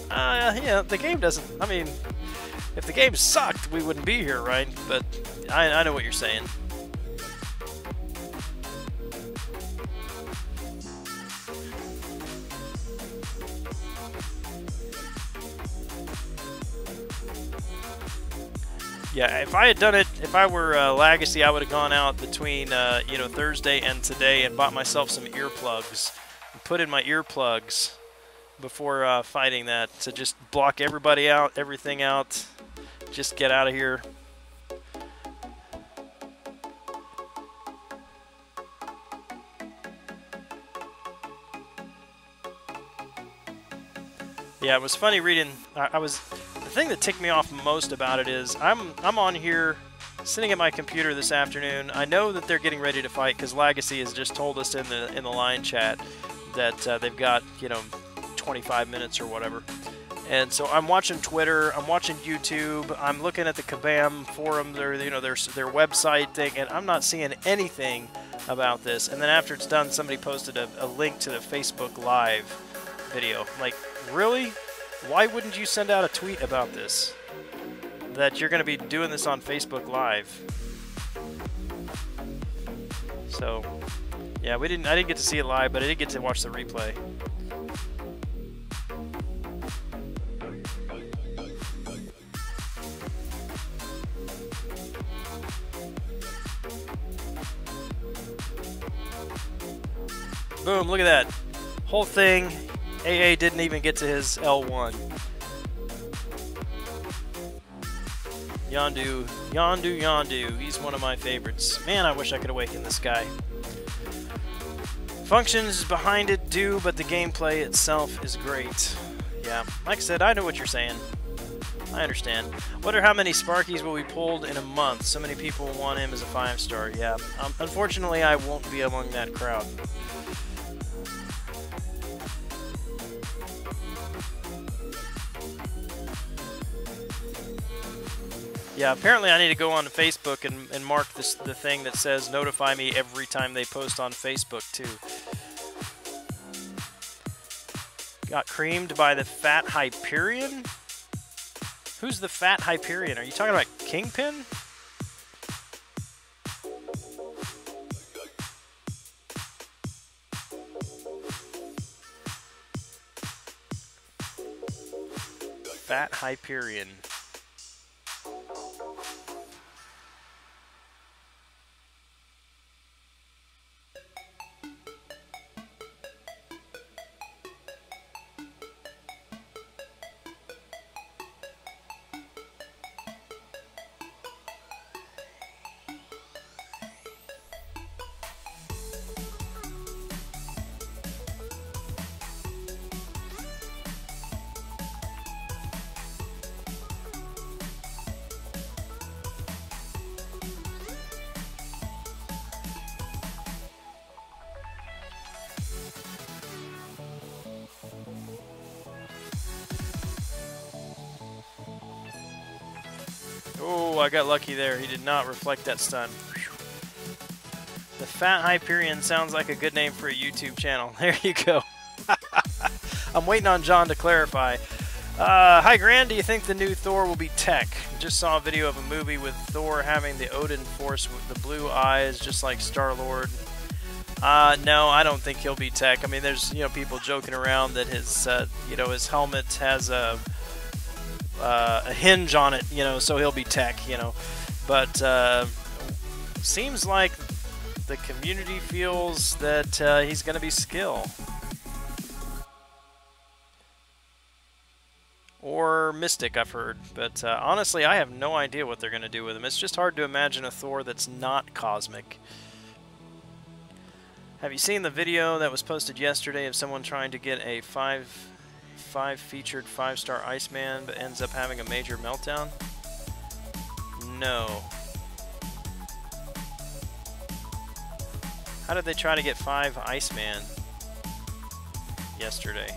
Yeah, the game doesn't... I mean, if the game sucked, we wouldn't be here, right? But I know what you're saying. Yeah, if I had done it, if I were Legacy, I would have gone out between, you know, Thursday and today and bought myself some earplugs. And put in my earplugs before fighting that to just block everybody out, everything out. Just get out of here. Yeah, it was funny reading. The thing that ticked me off most about it is I'm on here sitting at my computer this afternoon. I know that they're getting ready to fight because Legacy has just told us in the line chat that they've got, you know, 25 minutes or whatever. And so I'm watching Twitter, I'm watching YouTube, I'm looking at the Kabam forum, their website thing, and I'm not seeing anything about this. And then after it's done, somebody posted a link to the Facebook Live video. Like, really? Why wouldn't you send out a tweet about this? That you're going to be doing this on Facebook Live. So, yeah, I didn't get to see it live, but I did get to watch the replay. Boom, look at that. Whole thing. AA didn't even get to his L1. Yondu. He's one of my favorites. Man, I wish I could awaken this guy. Functions behind it do, but the gameplay itself is great. Yeah, like I said, I know what you're saying. I understand. Wonder how many Sparkies will be pulled in a month. So many people want him as a 5-star. Yeah, unfortunately, I won't be among that crowd. Yeah, apparently I need to go on to Facebook and mark the thing that says notify me every time they post on Facebook, too. Got creamed by the Fat Hyperion? Who's the Fat Hyperion? Are you talking about Kingpin? Fat Hyperion. Oh, I got lucky there. He did not reflect that stun. The Fat Hyperion sounds like a good name for a YouTube channel. There you go. I'm waiting on John to clarify. Hi, Gran. Do you think the new Thor will be tech? Just saw a video of a movie with Thor having the Odin Force with the blue eyes, just like Star-Lord. No, I don't think he'll be tech. I mean, there's people joking around that his his helmet has a hinge on it, so he'll be tech, But seems like the community feels that he's going to be skill. Or Mystic, I've heard. But honestly, I have no idea what they're going to do with him. It's just hard to imagine a Thor that's not cosmic. Have you seen the video that was posted yesterday of someone trying to get a 5-featured 5-star Iceman but ends up having a major meltdown? No. How did they try to get 5 Iceman yesterday?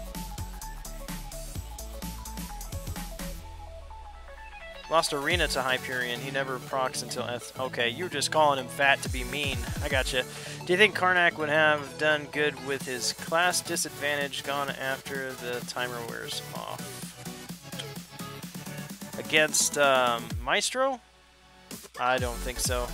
Lost Arena to Hyperion. He never procs until okay, you were just calling him fat to be mean. I gotcha. Do you think Karnak would have done good with his class disadvantage gone after the timer wears off? Against Maestro? I don't think so.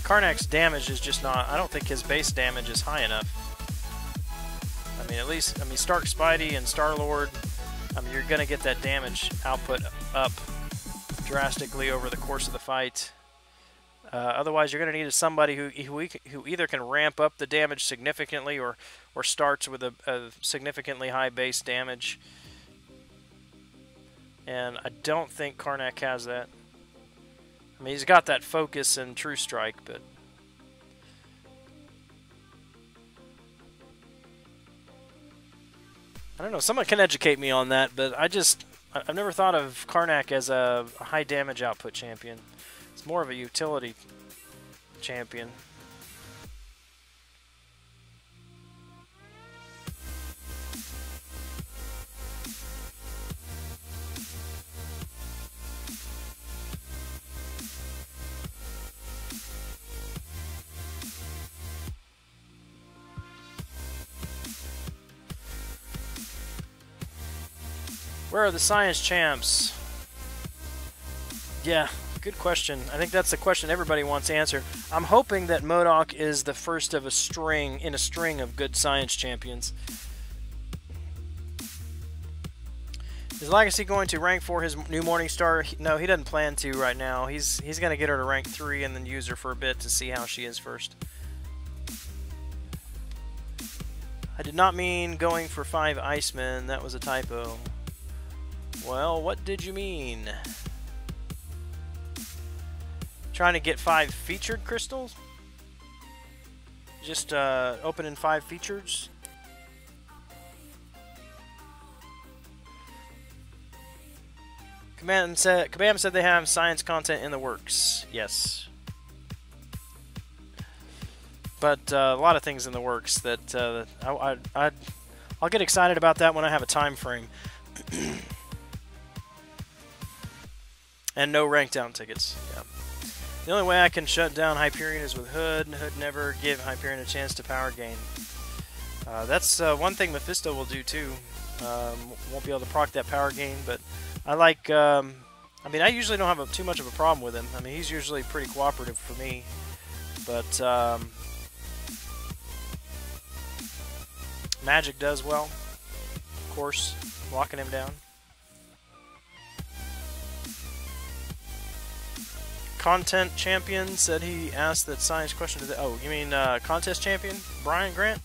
Karnak's damage is just not... I don't think his base damage is high enough. I mean, at least... I mean, Stark Spidey and Star-Lord... I mean, you're going to get that damage output up drastically over the course of the fight. Otherwise, you're going to need somebody who either can ramp up the damage significantly or starts with a significantly high base damage. And I don't think Karnak has that. I mean, he's got that focus and true strike, but... I don't know, someone can educate me on that, but I've never thought of Karnak as a high damage output champion. It's more of a utility champion. Where are the science champs? Yeah, good question. I think that's the question everybody wants answered. I'm hoping that MODOK is the first of a string of good science champions. Is Legacy going to rank for his new Morningstar? No, he doesn't plan to right now. He's going to get her to rank 3 and then use her for a bit to see how she is first. I did not mean going for 5 Icemen. That was a typo. Well, what did you mean? Trying to get 5 featured crystals? Just opening 5 features? Kabam said they have science content in the works. Yes. But a lot of things in the works that I'll get excited about that when I have a time frame. And no rank down tickets. Yeah. The only way I can shut down Hyperion is with Hood. Hood never give Hyperion a chance to power gain. That's one thing Mephisto will do too. Won't be able to proc that power gain, but I like. I mean, I usually don't have too much of a problem with him. I mean, he's usually pretty cooperative for me, but Magic does well. Of course, locking him down. Content champion said he asked that science question to the. Oh, you mean contest champion Brian Grant?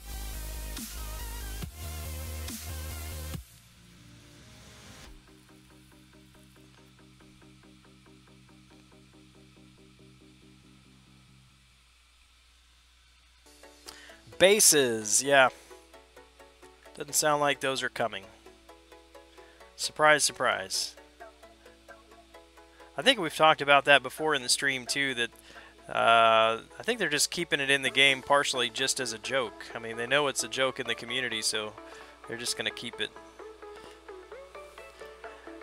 Bases, yeah. Doesn't sound like those are coming. Surprise, surprise. I think we've talked about that before in the stream too, that I think they're just keeping it in the game partially just as a joke. I mean, they know it's a joke in the community, so they're just going to keep it.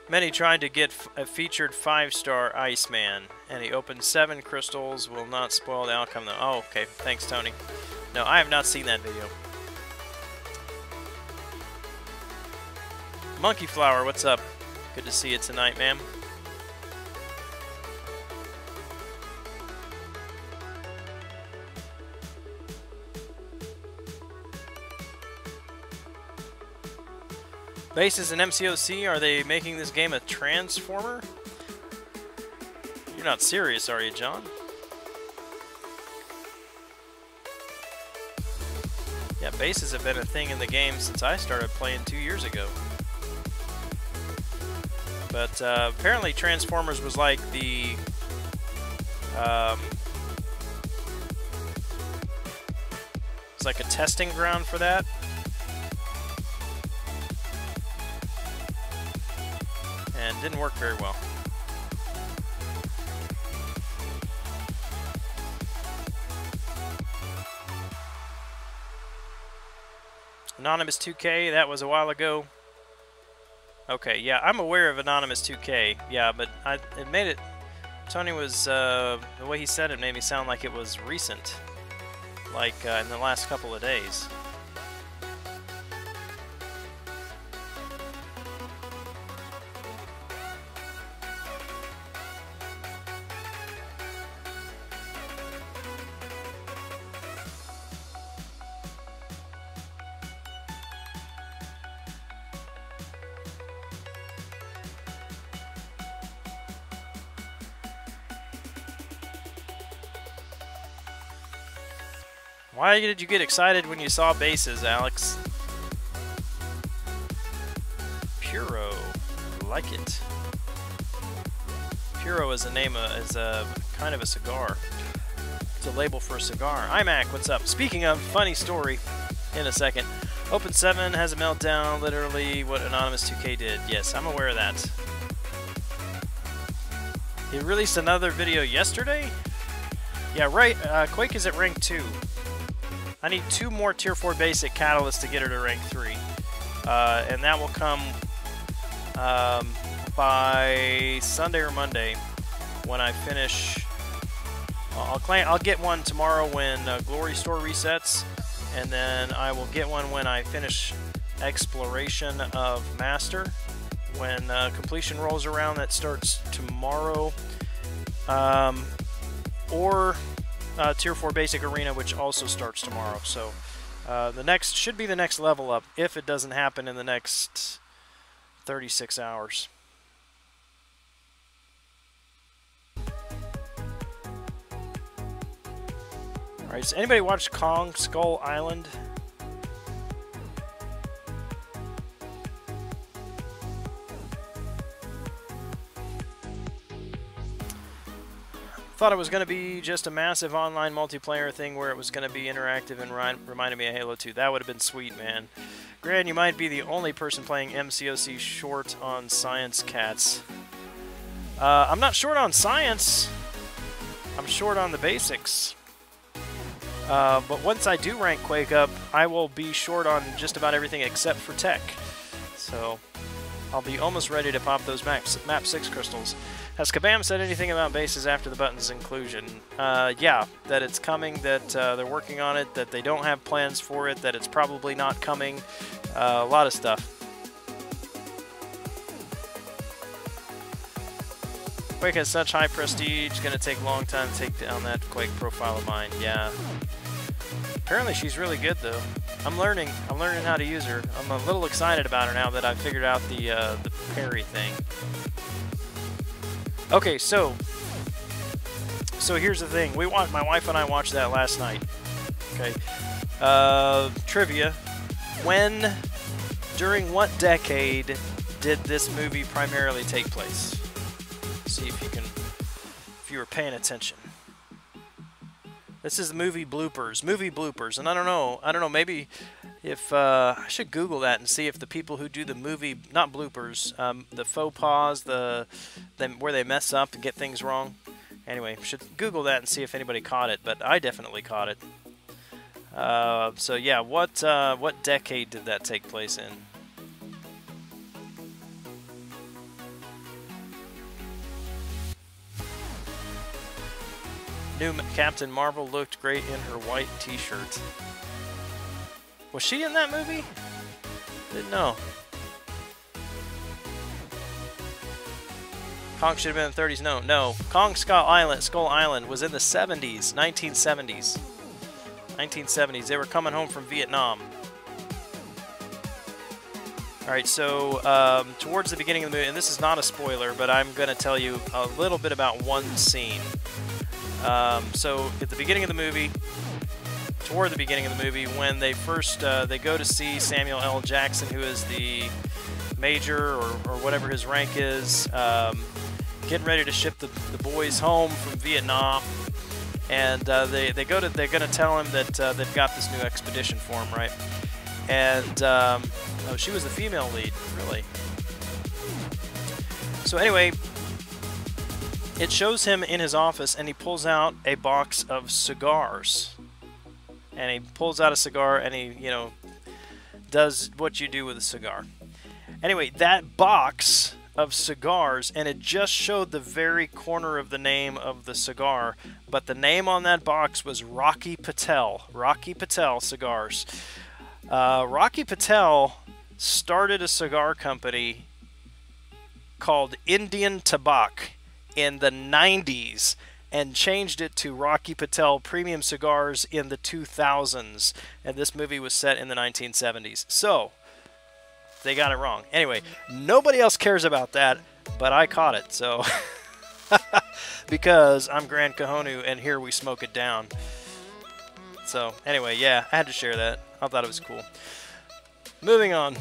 Many tried to get a featured 5-star Iceman, and he opened 7 crystals. Will not spoil the outcome though. Oh, okay. Thanks, Tony. No, I have not seen that video. Monkey Flower, what's up? Good to see you tonight, ma'am. Bases and MCOC, are they making this game a Transformer? You're not serious, are you, John? Yeah, bases have been a thing in the game since I started playing 2 years ago. But apparently Transformers was like the... it's like a testing ground for that. And didn't work very well. Anonymous 2K, that was a while ago. Okay, yeah, I'm aware of Anonymous 2K. Yeah, but it made it... Tony was... the way he said it made me sound like it was recent. Like in the last couple of days. Why did you get excited when you saw bases, Alex? Puro, like it. Puro is a name, is a kind of a cigar. It's a label for a cigar. iMac, what's up? Speaking of, funny story in a second. Open 7 has a meltdown, literally what Anonymous 2K did. Yes, I'm aware of that. He released another video yesterday? Yeah, right. Quake is at rank 2. I need 2 more tier 4 basic catalysts to get her to rank 3. And that will come by Sunday or Monday when I finish. I'll get one tomorrow when Glory Store resets, and then I will get one when I finish Exploration of Master. When completion rolls around, that starts tomorrow. Or Tier 4 Basic Arena, which also starts tomorrow. So the next should be the next level up if it doesn't happen in the next 36 hours. Alright, does anybody watch Kong Skull Island? Thought it was going to be just a massive online multiplayer thing where it was going to be interactive and reminded me of Halo 2. That would have been sweet, man. Gran, you might be the only person playing MCOC short on Science Cats. I'm not short on science. I'm short on the basics. But once I do rank Quake up, I will be short on just about everything except for tech. So I'll be almost ready to pop those map 6 crystals. Has Kabam said anything about bases after the button's inclusion? Yeah, that it's coming, that they're working on it, that they don't have plans for it, that it's probably not coming. A lot of stuff. Quake has such high prestige, it's gonna take a long time to take down that Quake profile of mine. Yeah. Apparently she's really good though. I'm learning how to use her. I'm a little excited about her now that I've figured out the parry thing. Okay, so here's the thing. My wife and I watched that last night. Okay. Trivia. During what decade did this movie primarily take place? See if you were paying attention. This is the movie bloopers, and I don't know, maybe if I should Google that and see if the people who do the movie, not bloopers, the faux pas, where they mess up and get things wrong. Anyway, should Google that and see if anybody caught it, but I definitely caught it. So yeah, what decade did that take place in? New Captain Marvel looked great in her white t-shirt. Was she in that movie? Didn't know. Kong should have been in the 30s. No. Kong Skull Island was in the 70s, 1970s. 1970s. They were coming home from Vietnam. Alright, so towards the beginning of the movie, and this is not a spoiler, but I'm going to tell you a little bit about one scene. So at the beginning of the movie, toward the beginning of the movie, when they first they go to see Samuel L. Jackson, who is the major or whatever his rank is, getting ready to ship the boys home from Vietnam, and they're going to tell him that they've got this new expedition for him, right? And oh, she was the female lead, really. So anyway. It shows him in his office, and he pulls out a box of cigars. And he pulls out a cigar, and he, does what you do with a cigar. Anyway, that box of cigars, and it just showed the very corner of the name of the cigar, but the name on that box was Rocky Patel. Rocky Patel Cigars. Rocky Patel started a cigar company called Indian Tabak in the 90s and changed it to Rocky Patel Premium Cigars in the 2000s, and this movie was set in the 1970s. So they got it wrong. Anyway, nobody else cares about that, but I caught it, so because I'm Gran Kahonu and here we smoke it down. So anyway, yeah, I had to share that. I thought it was cool. Moving on.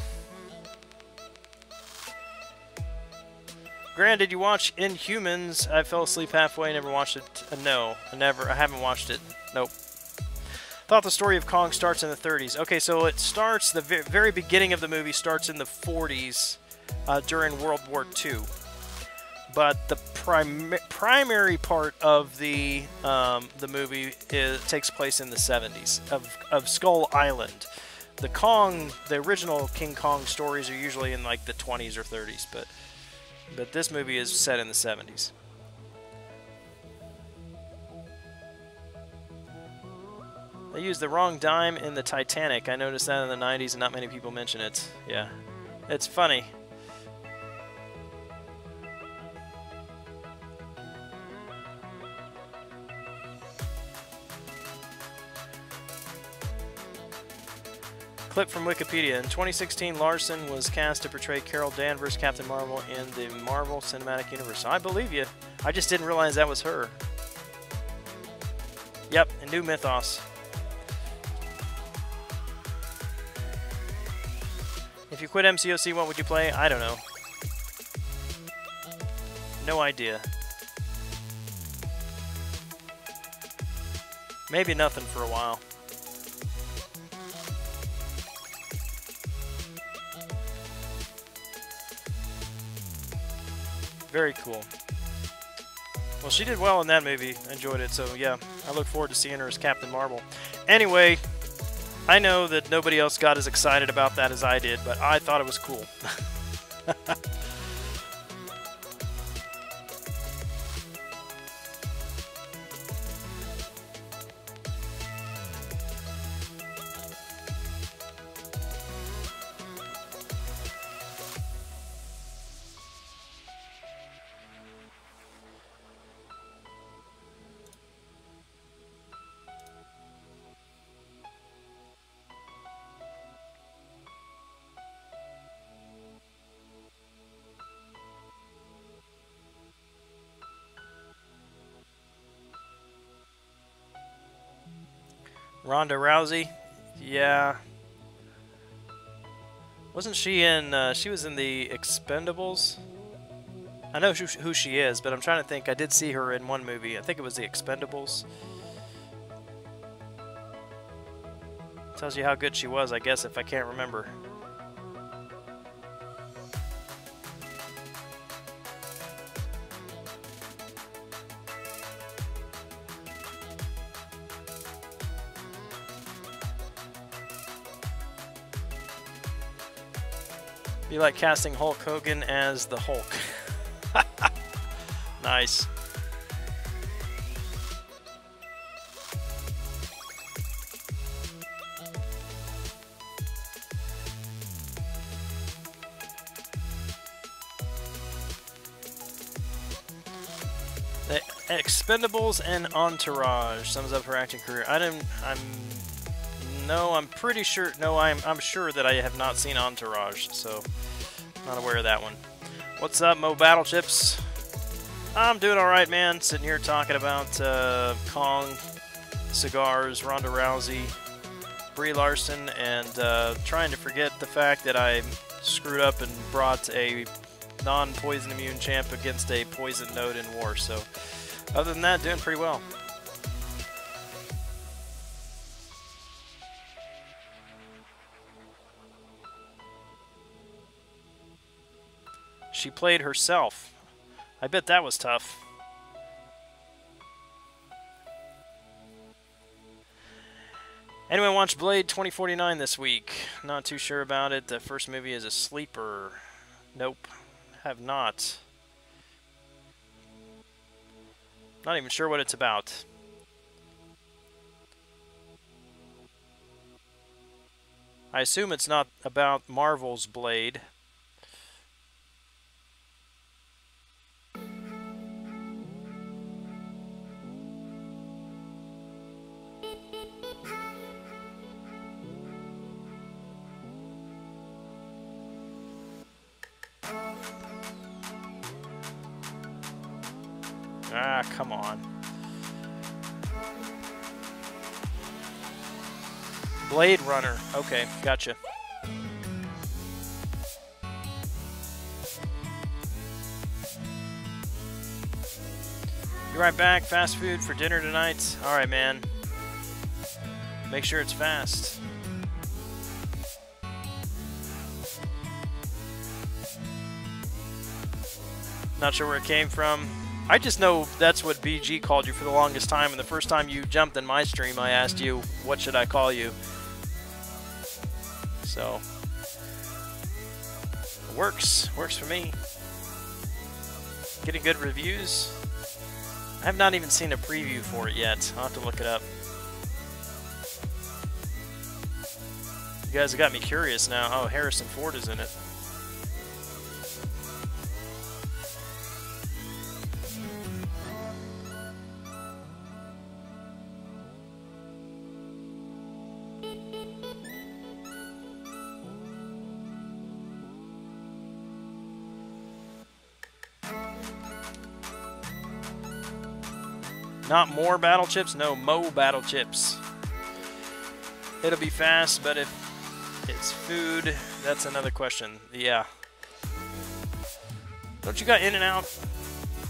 Gran, did you watch Inhumans? I fell asleep halfway, never watched it. No, I haven't watched it. Nope. Thought the story of Kong starts in the 30s. Okay, so it starts, the very beginning of the movie starts in the 40s during World War II. But the primary part of the movie takes place in the 70s of Skull Island. The original King Kong stories are usually in like the 20s or 30s, but this movie is set in the 70s. They used the wrong dime in the Titanic. I noticed that in the 90s and not many people mention it. Yeah. It's funny. Clip from Wikipedia. In 2016, Larson was cast to portray Carol Danvers, Captain Marvel, in the Marvel Cinematic Universe. I believe you. I just didn't realize that was her. Yep, a new mythos. If you quit MCOC, what would you play? I don't know. No idea. Maybe nothing for a while. Very cool. Well, she did well in that movie. I enjoyed it, so yeah, I look forward to seeing her as Captain Marvel. Anyway, I know that nobody else got as excited about that as I did, but I thought it was cool. Ronda Rousey, yeah. Wasn't she in, she was in the Expendables? I know who she is, but I'm trying to think. I did see her in one movie. I think it was the Expendables. Tells you how good she was, I guess, if I can't remember. Be like casting Hulk Hogan as the Hulk. Nice. The Expendables and Entourage sums up her acting career. I'm pretty sure. No, I'm sure that I have not seen Entourage, so not aware of that one. What's up, Mo Battlechips? I'm doing all right, man. Sitting here talking about Kong, cigars, Ronda Rousey, Brie Larson, and trying to forget the fact that I screwed up and brought a non-poison immune champ against a poison node in war. So, other than that, doing pretty well. She played herself. I bet that was tough. Anyone watch Blade 2049 this week? Not too sure about it. The first movie is a sleeper. Nope. Have not. Not even sure what it's about. I assume it's not about Marvel's Blade. Ah, come on. Blade Runner. Okay, gotcha. Be right back. Fast food for dinner tonight. Alright, man. Make sure it's fast. Not sure where it came from. I just know that's what BG called you for the longest time, and the first time you jumped in my stream, I asked you, what should I call you? So, it works. Works for me. Getting good reviews. I have not even seen a preview for it yet. I'll have to look it up. You guys have got me curious now. Oh, Harrison Ford is in it. Not more battle chips? No, Mo battle chips. It'll be fast, but if it's food, that's another question. Yeah. Don't you got In-N-Out?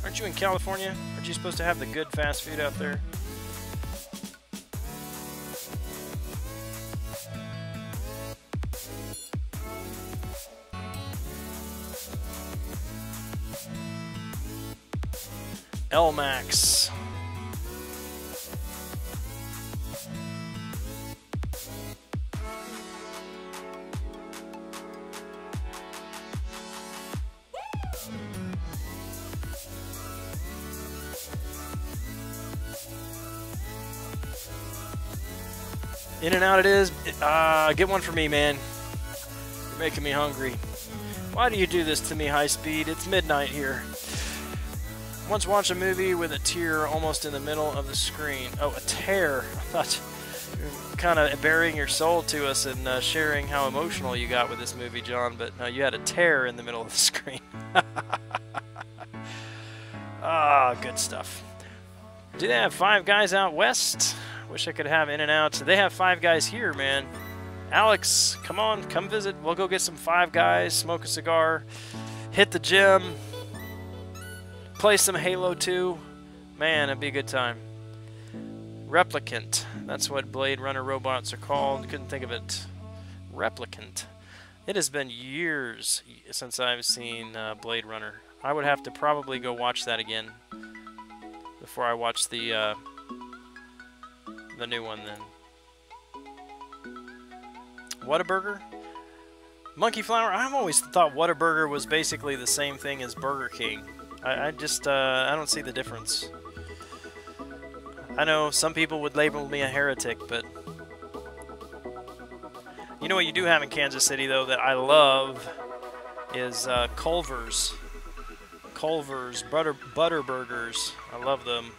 Aren't you in California? Aren't you supposed to have the good fast food out there? L-Max. In and out it is. Get one for me, man. You're making me hungry. Why do you do this to me, high speed? It's midnight here. Once watched a movie with a tear almost in the middle of the screen. Oh, a tear. I thought you were kind of burying your soul to us and sharing how emotional you got with this movie, John, but no, you had a tear in the middle of the screen. Ah, good stuff. Do they have Five Guys out west? Wish I could have In and Out. They have Five Guys here, man. Alex, come on, come visit. We'll go get some Five Guys, smoke a cigar, hit the gym, play some Halo 2. Man, it'd be a good time. Replicant. That's what Blade Runner robots are called. Couldn't think of it. Replicant. It has been years since I've seen Blade Runner. I would have to probably go watch that again before I watch the new one then. Whataburger? Monkey Flower? I've always thought Whataburger was basically the same thing as Burger King. I just, I don't see the difference. I know some people would label me a heretic, but... You know what you do have in Kansas City, though, that I love is Culver's. Culver's Butter Burgers. I love them.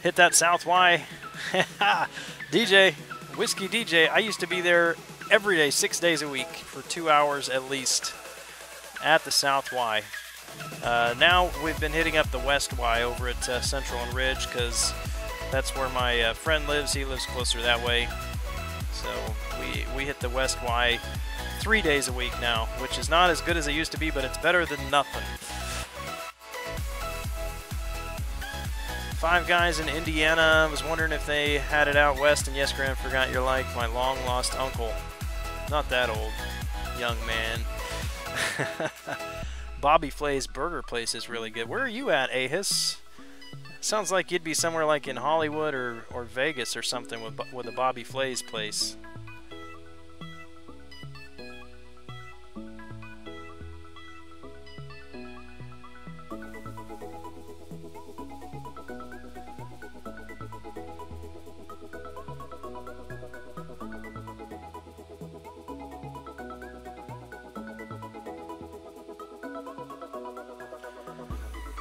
Hit that South Y. DJ, Whiskey DJ. I used to be there every day, 6 days a week, for 2 hours at least, at the South Y. Now we've been hitting up the West Y over at Central and Ridge, because that's where my friend lives. He lives closer that way. So we hit the West Y 3 days a week now, which is not as good as it used to be, but it's better than nothing. Five Guys in Indiana. I was wondering if they had it out west. And yes, Gran, forgot you're like my long-lost uncle. Not that old, young man. Bobby Flay's Burger Place is really good. Where are you at, Ahis? Sounds like you'd be somewhere like in Hollywood or Vegas or something with a Bobby Flay's place.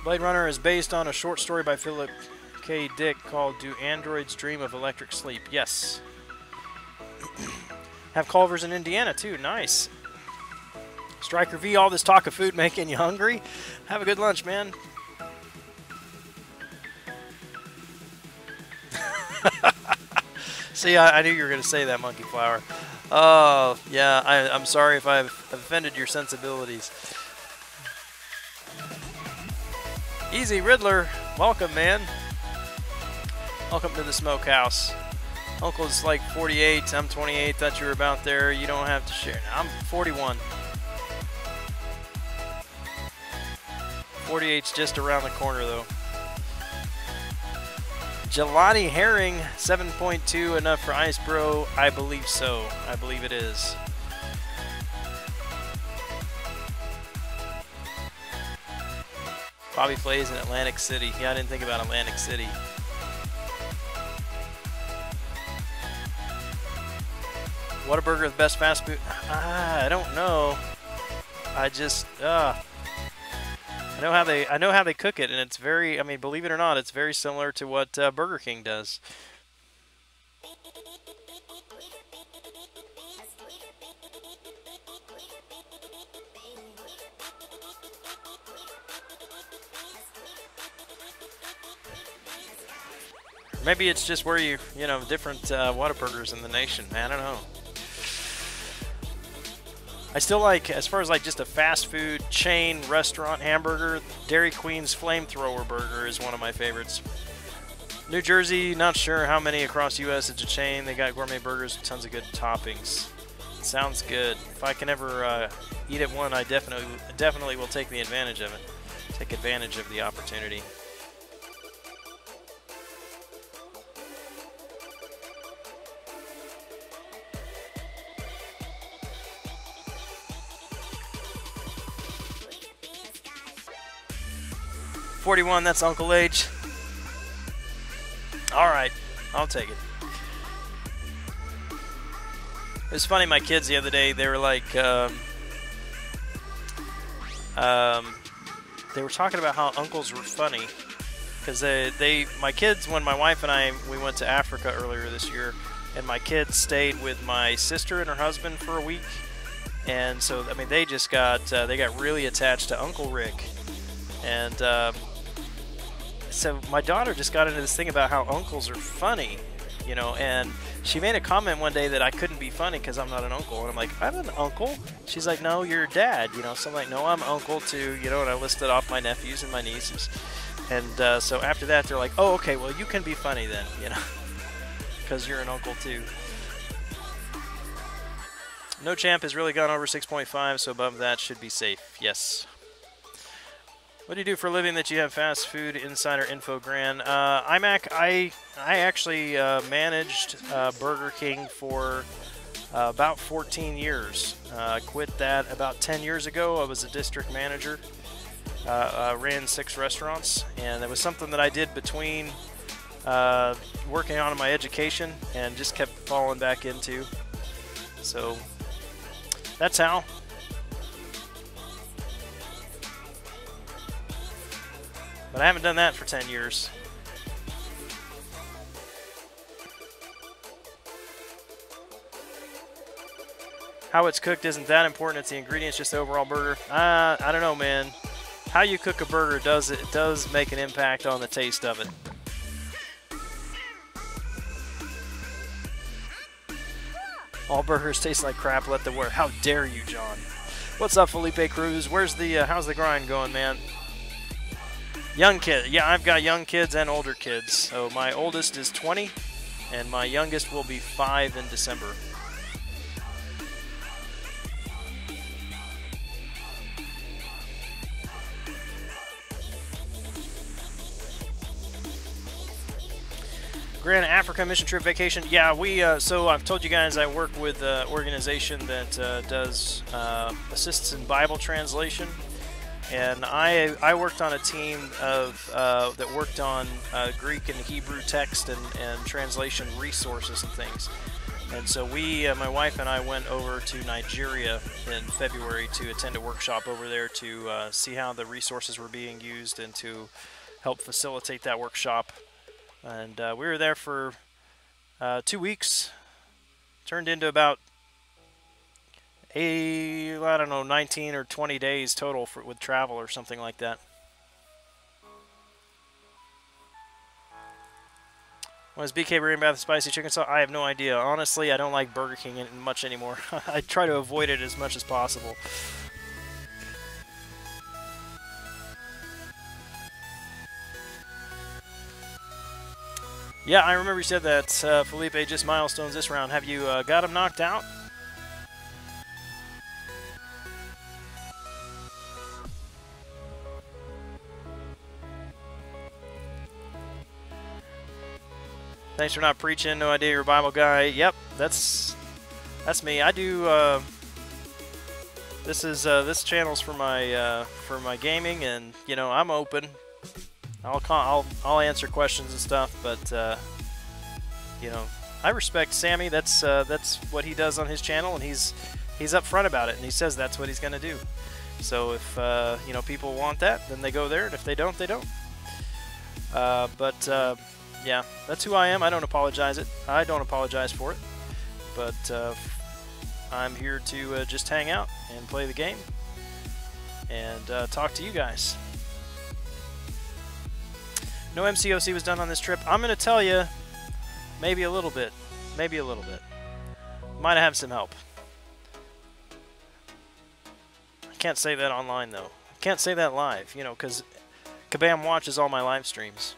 Blade Runner is based on a short story by Philip K. Dick called Do Androids Dream of Electric Sleep? Yes. Have Culver's in Indiana too. Nice. Striker V, all this talk of food making you hungry? Have a good lunch, man. See, I knew you were going to say that, Monkey Flower. Oh, yeah, I'm sorry if I've offended your sensibilities. Easy Riddler, welcome, man. Welcome to the smokehouse. Uncle's like 48, I'm 28, thought you were about there. You don't have to share. I'm 41. 48's just around the corner, though. Jelani Herring, 7.2, enough for Ice Bro? I believe so. I believe it is. Bobby Flay's in Atlantic City. Yeah, I didn't think about Atlantic City. Whataburger the best fast food? I don't know. I just I know how they cook it, and it's very, I mean, believe it or not, it's very similar to what Burger King does. Maybe it's just where you know, different Whataburgers in the nation. I don't know. I still like, as far as like just a fast food chain restaurant hamburger, Dairy Queen's Flamethrower Burger is one of my favorites. New Jersey, not sure how many across U.S. It's a chain. They got gourmet burgers with tons of good toppings. Sounds good. If I can ever eat at one, I definitely will take the advantage of it. Take advantage of the opportunity. $41, that's Uncle H. Alright, I'll take it. It was funny, my kids the other day, they were like, they were talking about how uncles were funny. Because my kids, when my wife and I, we went to Africa earlier this year, and my kids stayed with my sister and her husband for a week. And so, I mean, they just got, they got really attached to Uncle Rick. And, so my daughter just got into this thing about how uncles are funny, you know, and she made a comment one day that I couldn't be funny because I'm not an uncle. And I'm like, I'm an uncle? She's like, no, you're dad, you know. So I'm like, no, I'm uncle to, you know, and I listed off my nephews and my nieces. And so after that, they're like, oh, okay, well, you can be funny then, you know, because you're an uncle too. No champ has really gone over 6.5, so above that should be safe. Yes. What do you do for a living that you have fast food insider info, Gran? iMac, I actually managed Burger King for about 14 years. I quit that about 10 years ago. I was a district manager. Ran 6 restaurants, and it was something that I did between working on my education and just kept falling back into. So that's how. But I haven't done that for 10 years. How it's cooked isn't that important. It's the ingredients, just the overall burger. I don't know, man. How you cook a burger does make an impact on the taste of it. All burgers taste like crap. Let them wear. How dare you, John? What's up, Felipe Cruz? Where's the how's the grind going, man? Young kid. Yeah, I've got young kids and older kids. So my oldest is 20, and my youngest will be 5 in December. Gran Africa mission trip vacation. Yeah, we so I've told you guys I work with an organization that does assists in Bible translation, and I worked on a team of that worked on Greek and Hebrew text and translation resources and things. And so we, my wife and I, went over to Nigeria in February to attend a workshop over there to see how the resources were being used and to help facilitate that workshop. And we were there for 2 weeks. Turned into about I don't know, 19 or 20 days total with travel or something like that. When is BK bringing back the spicy chicken sauce? I have no idea. Honestly, I don't like Burger King much anymore. I try to avoid it as much as possible. Yeah, I remember you said that, Felipe, just milestones this round. Have you got him knocked out? Thanks for not preaching. No idea you're a Bible guy. Yep, that's me. I do. This channel's for my gaming, and you know I'm open. I'll answer questions and stuff, but you know I respect Sammy. That's what he does on his channel, and he's upfront about it, and he says that's what he's gonna do. So if you know people want that, then they go there, and if they don't, they don't. Yeah, that's who I am. I don't apologize for it, but I'm here to just hang out and play the game and talk to you guys. No MCOC was done on this trip. I'm going to tell you, maybe a little bit. Maybe a little bit. Might have some help. I can't say that online, though. I can't say that live, you know, because Kabam watches all my live streams.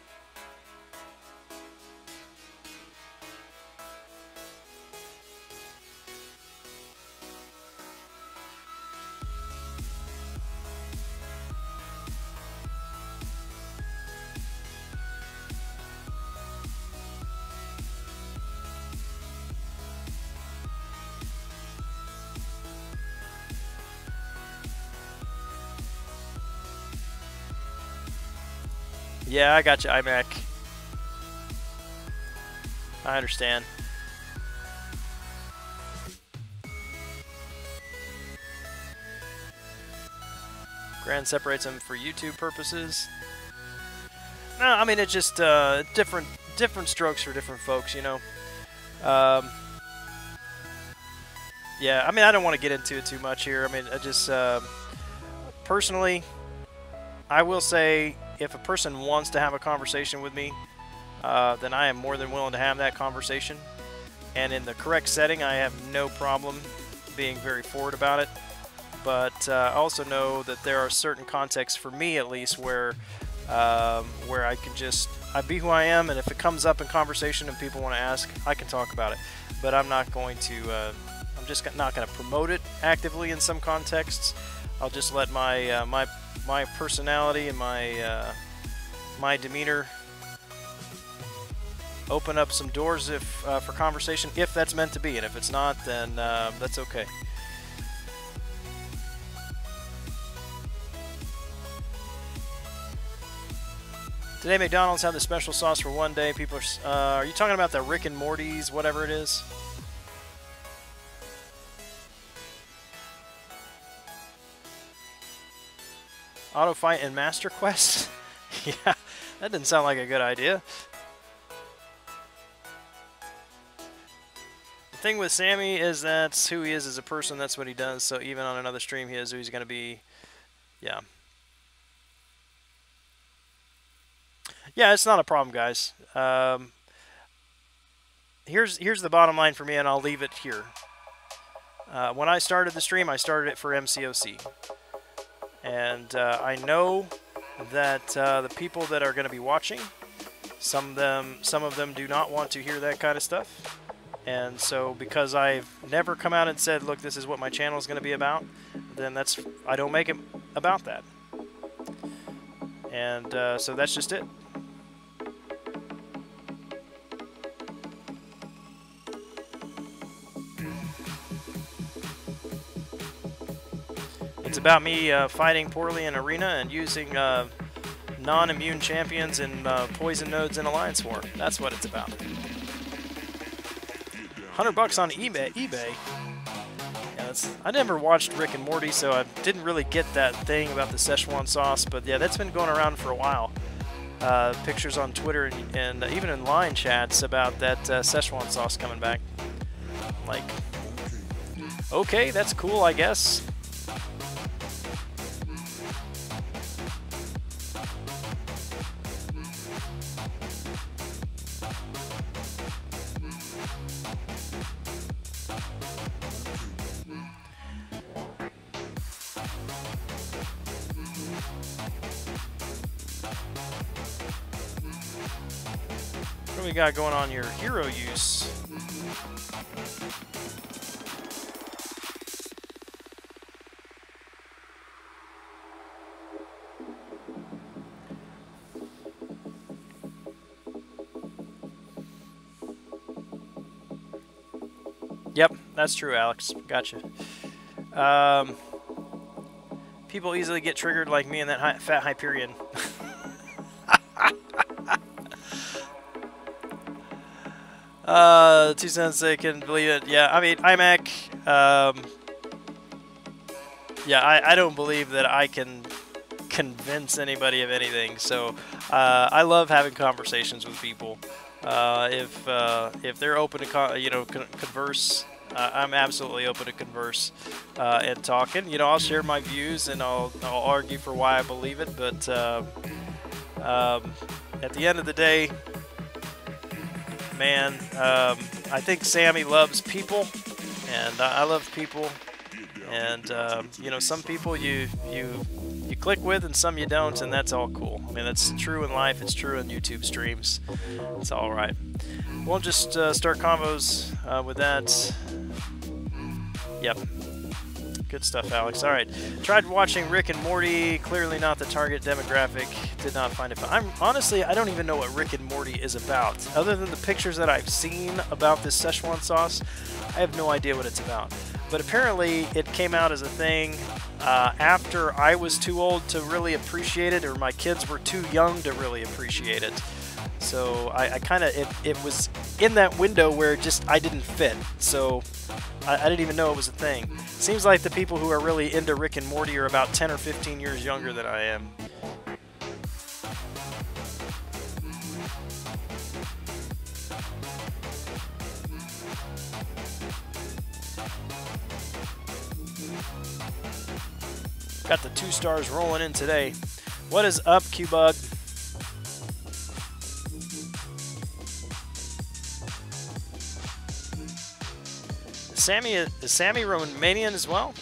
Yeah, I got you, iMac. I understand. Gran separates them for YouTube purposes. No, I mean, it's just different strokes for different folks, you know. Yeah, I mean, I don't want to get into it too much here. I mean, I just personally, I will say, if a person wants to have a conversation with me, then I am more than willing to have that conversation. And in the correct setting, I have no problem being very forward about it. But I also know that there are certain contexts, for me at least, where I can just be who I am, and if it comes up in conversation and people want to ask, I can talk about it. But I'm not going to. I'm just not going to promote it actively in some contexts. I'll just let my my personality and my demeanor open up some doors if for conversation, if that's meant to be, and if it's not, then that's okay. Today, McDonald's had the special sauce for one day. People are you talking about the Rick and Morty's, whatever it is? Auto fight and Master Quest? Yeah, that didn't sound like a good idea. The thing with Sammy is that's who he is as a person, that's what he does, so even on another stream he is who he's going to be. Yeah. Yeah, it's not a problem, guys. Here's the bottom line for me, and I'll leave it here. When I started the stream, I started it for MCOC. And I know that the people that are going to be watching, some of them do not want to hear that kind of stuff. And so because I've never come out and said, look, this is what my channel is going to be about, then I don't make it about that. And so that's just it. It's about me fighting poorly in arena and using non-immune champions and poison nodes in Alliance War. That's what it's about. $100 on eBay. Yeah, I never watched Rick and Morty, so I didn't really get that thing about the Szechuan sauce. But yeah, that's been going around for a while. Pictures on Twitter and even in line chats about that Szechuan sauce coming back. Like, okay, that's cool, I guess. What do we got going on here? Hero use. Yep, that's true, Alex. Gotcha. People easily get triggered like me and that fat Hyperion. 2 cents, they can believe it. Yeah, I mean, iMac, yeah, I don't believe that I can convince anybody of anything. So I love having conversations with people. If they're open to converse, I'm absolutely open to converse and talking. You know, I'll share my views and I'll argue for why I believe it. But at the end of the day, man, I think Sammy loves people, and I love people, and you know, some people you click with and some you don't, and that's all cool. I mean, that's true in life, it's true in YouTube streams. It's all right. We'll just start combos with that. Yep. Good stuff, Alex. All right. Tried watching Rick and Morty. Clearly not the target demographic. Did not find it fun. Honestly, I don't even know what Rick and Morty is about. Other than the pictures that I've seen about this Szechuan sauce, I have no idea what it's about. but apparently it came out as a thing after I was too old to really appreciate it, or my kids were too young to really appreciate it. So I kind of, it was in that window where just I didn't fit. So I didn't even know it was a thing. Seems like the people who are really into Rick and Morty are about 10 or 15 years younger than I am. Got the 2 stars rolling in today. What is up, Q-Bug? Is Sammy Romanian as well?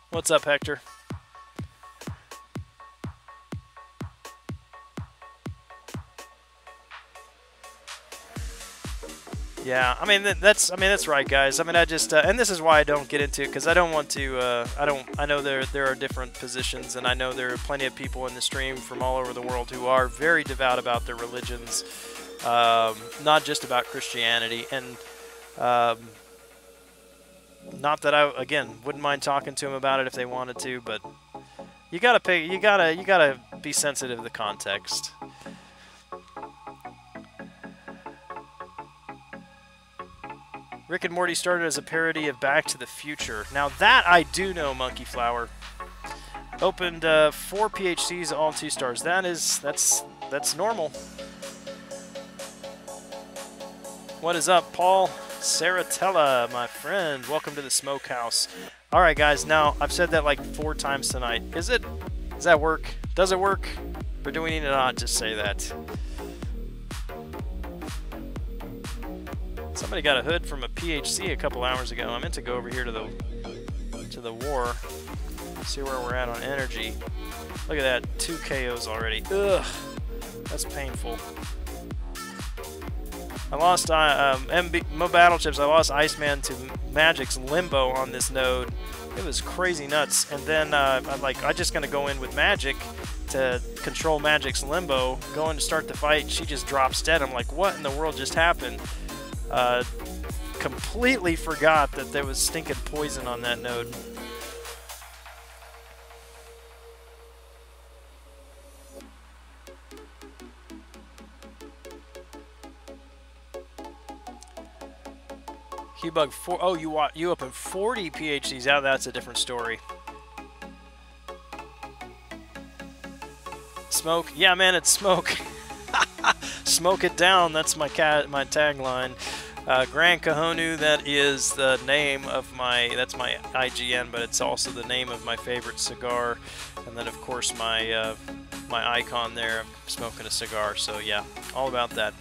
What's up, Hector? Yeah, I mean that's right, guys. I mean, I just and this is why I don't get into it, because I don't want to. I know there are different positions, and I know there are plenty of people in the stream from all over the world who are very devout about their religions, not just about Christianity. And not that I, again, wouldn't mind talking to them about it if they wanted to, but you gotta be sensitive to the context. Rick and Morty started as a parody of Back to the Future. Now that I do know, Monkey Flower. Opened 4 PHCs, all 2 stars. That's normal. What is up, Paul Saratella, my friend? Welcome to the Smokehouse. All right, guys. Now I've said that like 4 times tonight. Does that work? Does it work? Or do we need to not just say that? Somebody got a hood from a PHC a couple hours ago. I meant to go over here to the war, see where we're at on energy. Look at that, 2 KOs already. Ugh, that's painful. I lost Mo Battle Chips. I lost Iceman to Magic's Limbo on this node. It was crazy nuts. And then I'm just gonna go in with Magic to control Magic's Limbo. Going to start the fight, she just drops dead. I'm like, what in the world just happened? Completely forgot that there was stinking poison on that node. Q-Bug 4. Oh, you opened 40 PHCs out. That's a different story. Smoke. Yeah, man, it's smoke. Smoke it down. That's my tagline. Gran Kahonu, that is the name of that's my IGN, but it's also the name of my favorite cigar. And then, of course, my icon there, I'm smoking a cigar. So, yeah, all about that.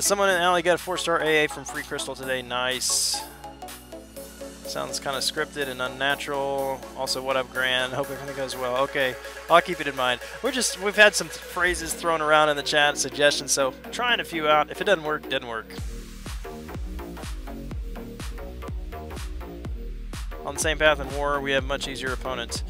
Someone in the alley got a 4-star AA from Free Crystal today. Nice. Sounds kind of scripted and unnatural. Also, what up, Gran? Hope everything goes well. Okay, I'll keep it in mind. We've had some phrases thrown around in the chat, suggestions, so trying a few out. If it doesn't work, it doesn't work. On the same path in war, we have much easier opponents.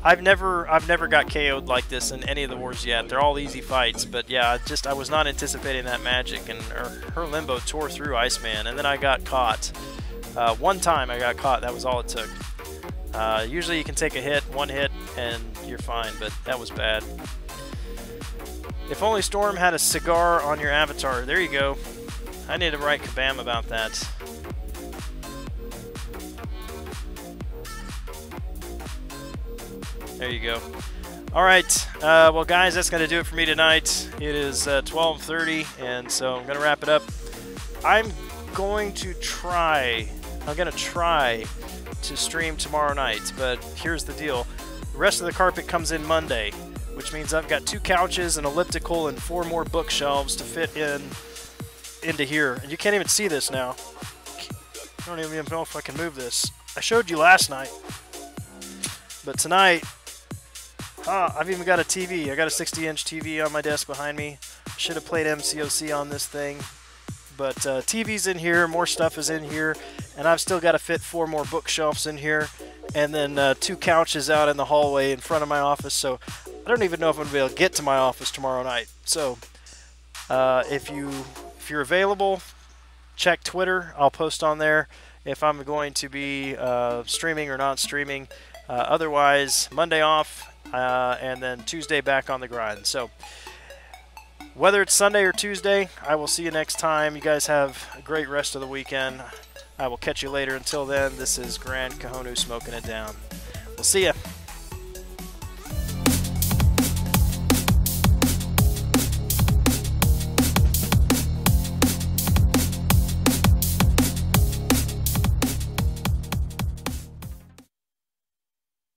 I've never got KO'd like this in any of the wars yet. They're all easy fights, but yeah, I was not anticipating that Magic, and her Limbo tore through Iceman, and then I got caught. One time I got caught, that was all it took. Usually you can take a hit, 1 hit, and you're fine, but that was bad. If only Storm had a cigar on your avatar. There you go. I need to write Kabam about that. There you go. All right, well, guys, that's going to do it for me tonight. It is 12:30, and so I'm going to wrap it up. I'm going to try to stream tomorrow night, but here's the deal. The rest of the carpet comes in Monday, which means I've got 2 couches, an elliptical, and 4 more bookshelves to fit into here. And you can't even see this now. I don't even know if I can move this. I showed you last night, but tonight, I've even got a TV. I got a 60-inch TV on my desk behind me. Should have played MCOC on this thing, But TV's in here, more stuff is in here, and I've still got to fit 4 more bookshelves in here, and then 2 couches out in the hallway in front of my office. So I don't even know if I'm going to be able to get to my office tomorrow night. So if you're available, check Twitter. I'll post on there if I'm going to be streaming or not streaming. Otherwise, Monday off, and then Tuesday back on the grind. So whether it's Sunday or Tuesday, I will see you next time. You guys have a great rest of the weekend. I will catch you later. Until then, this is Gran Kahonu smoking it down. We'll see ya.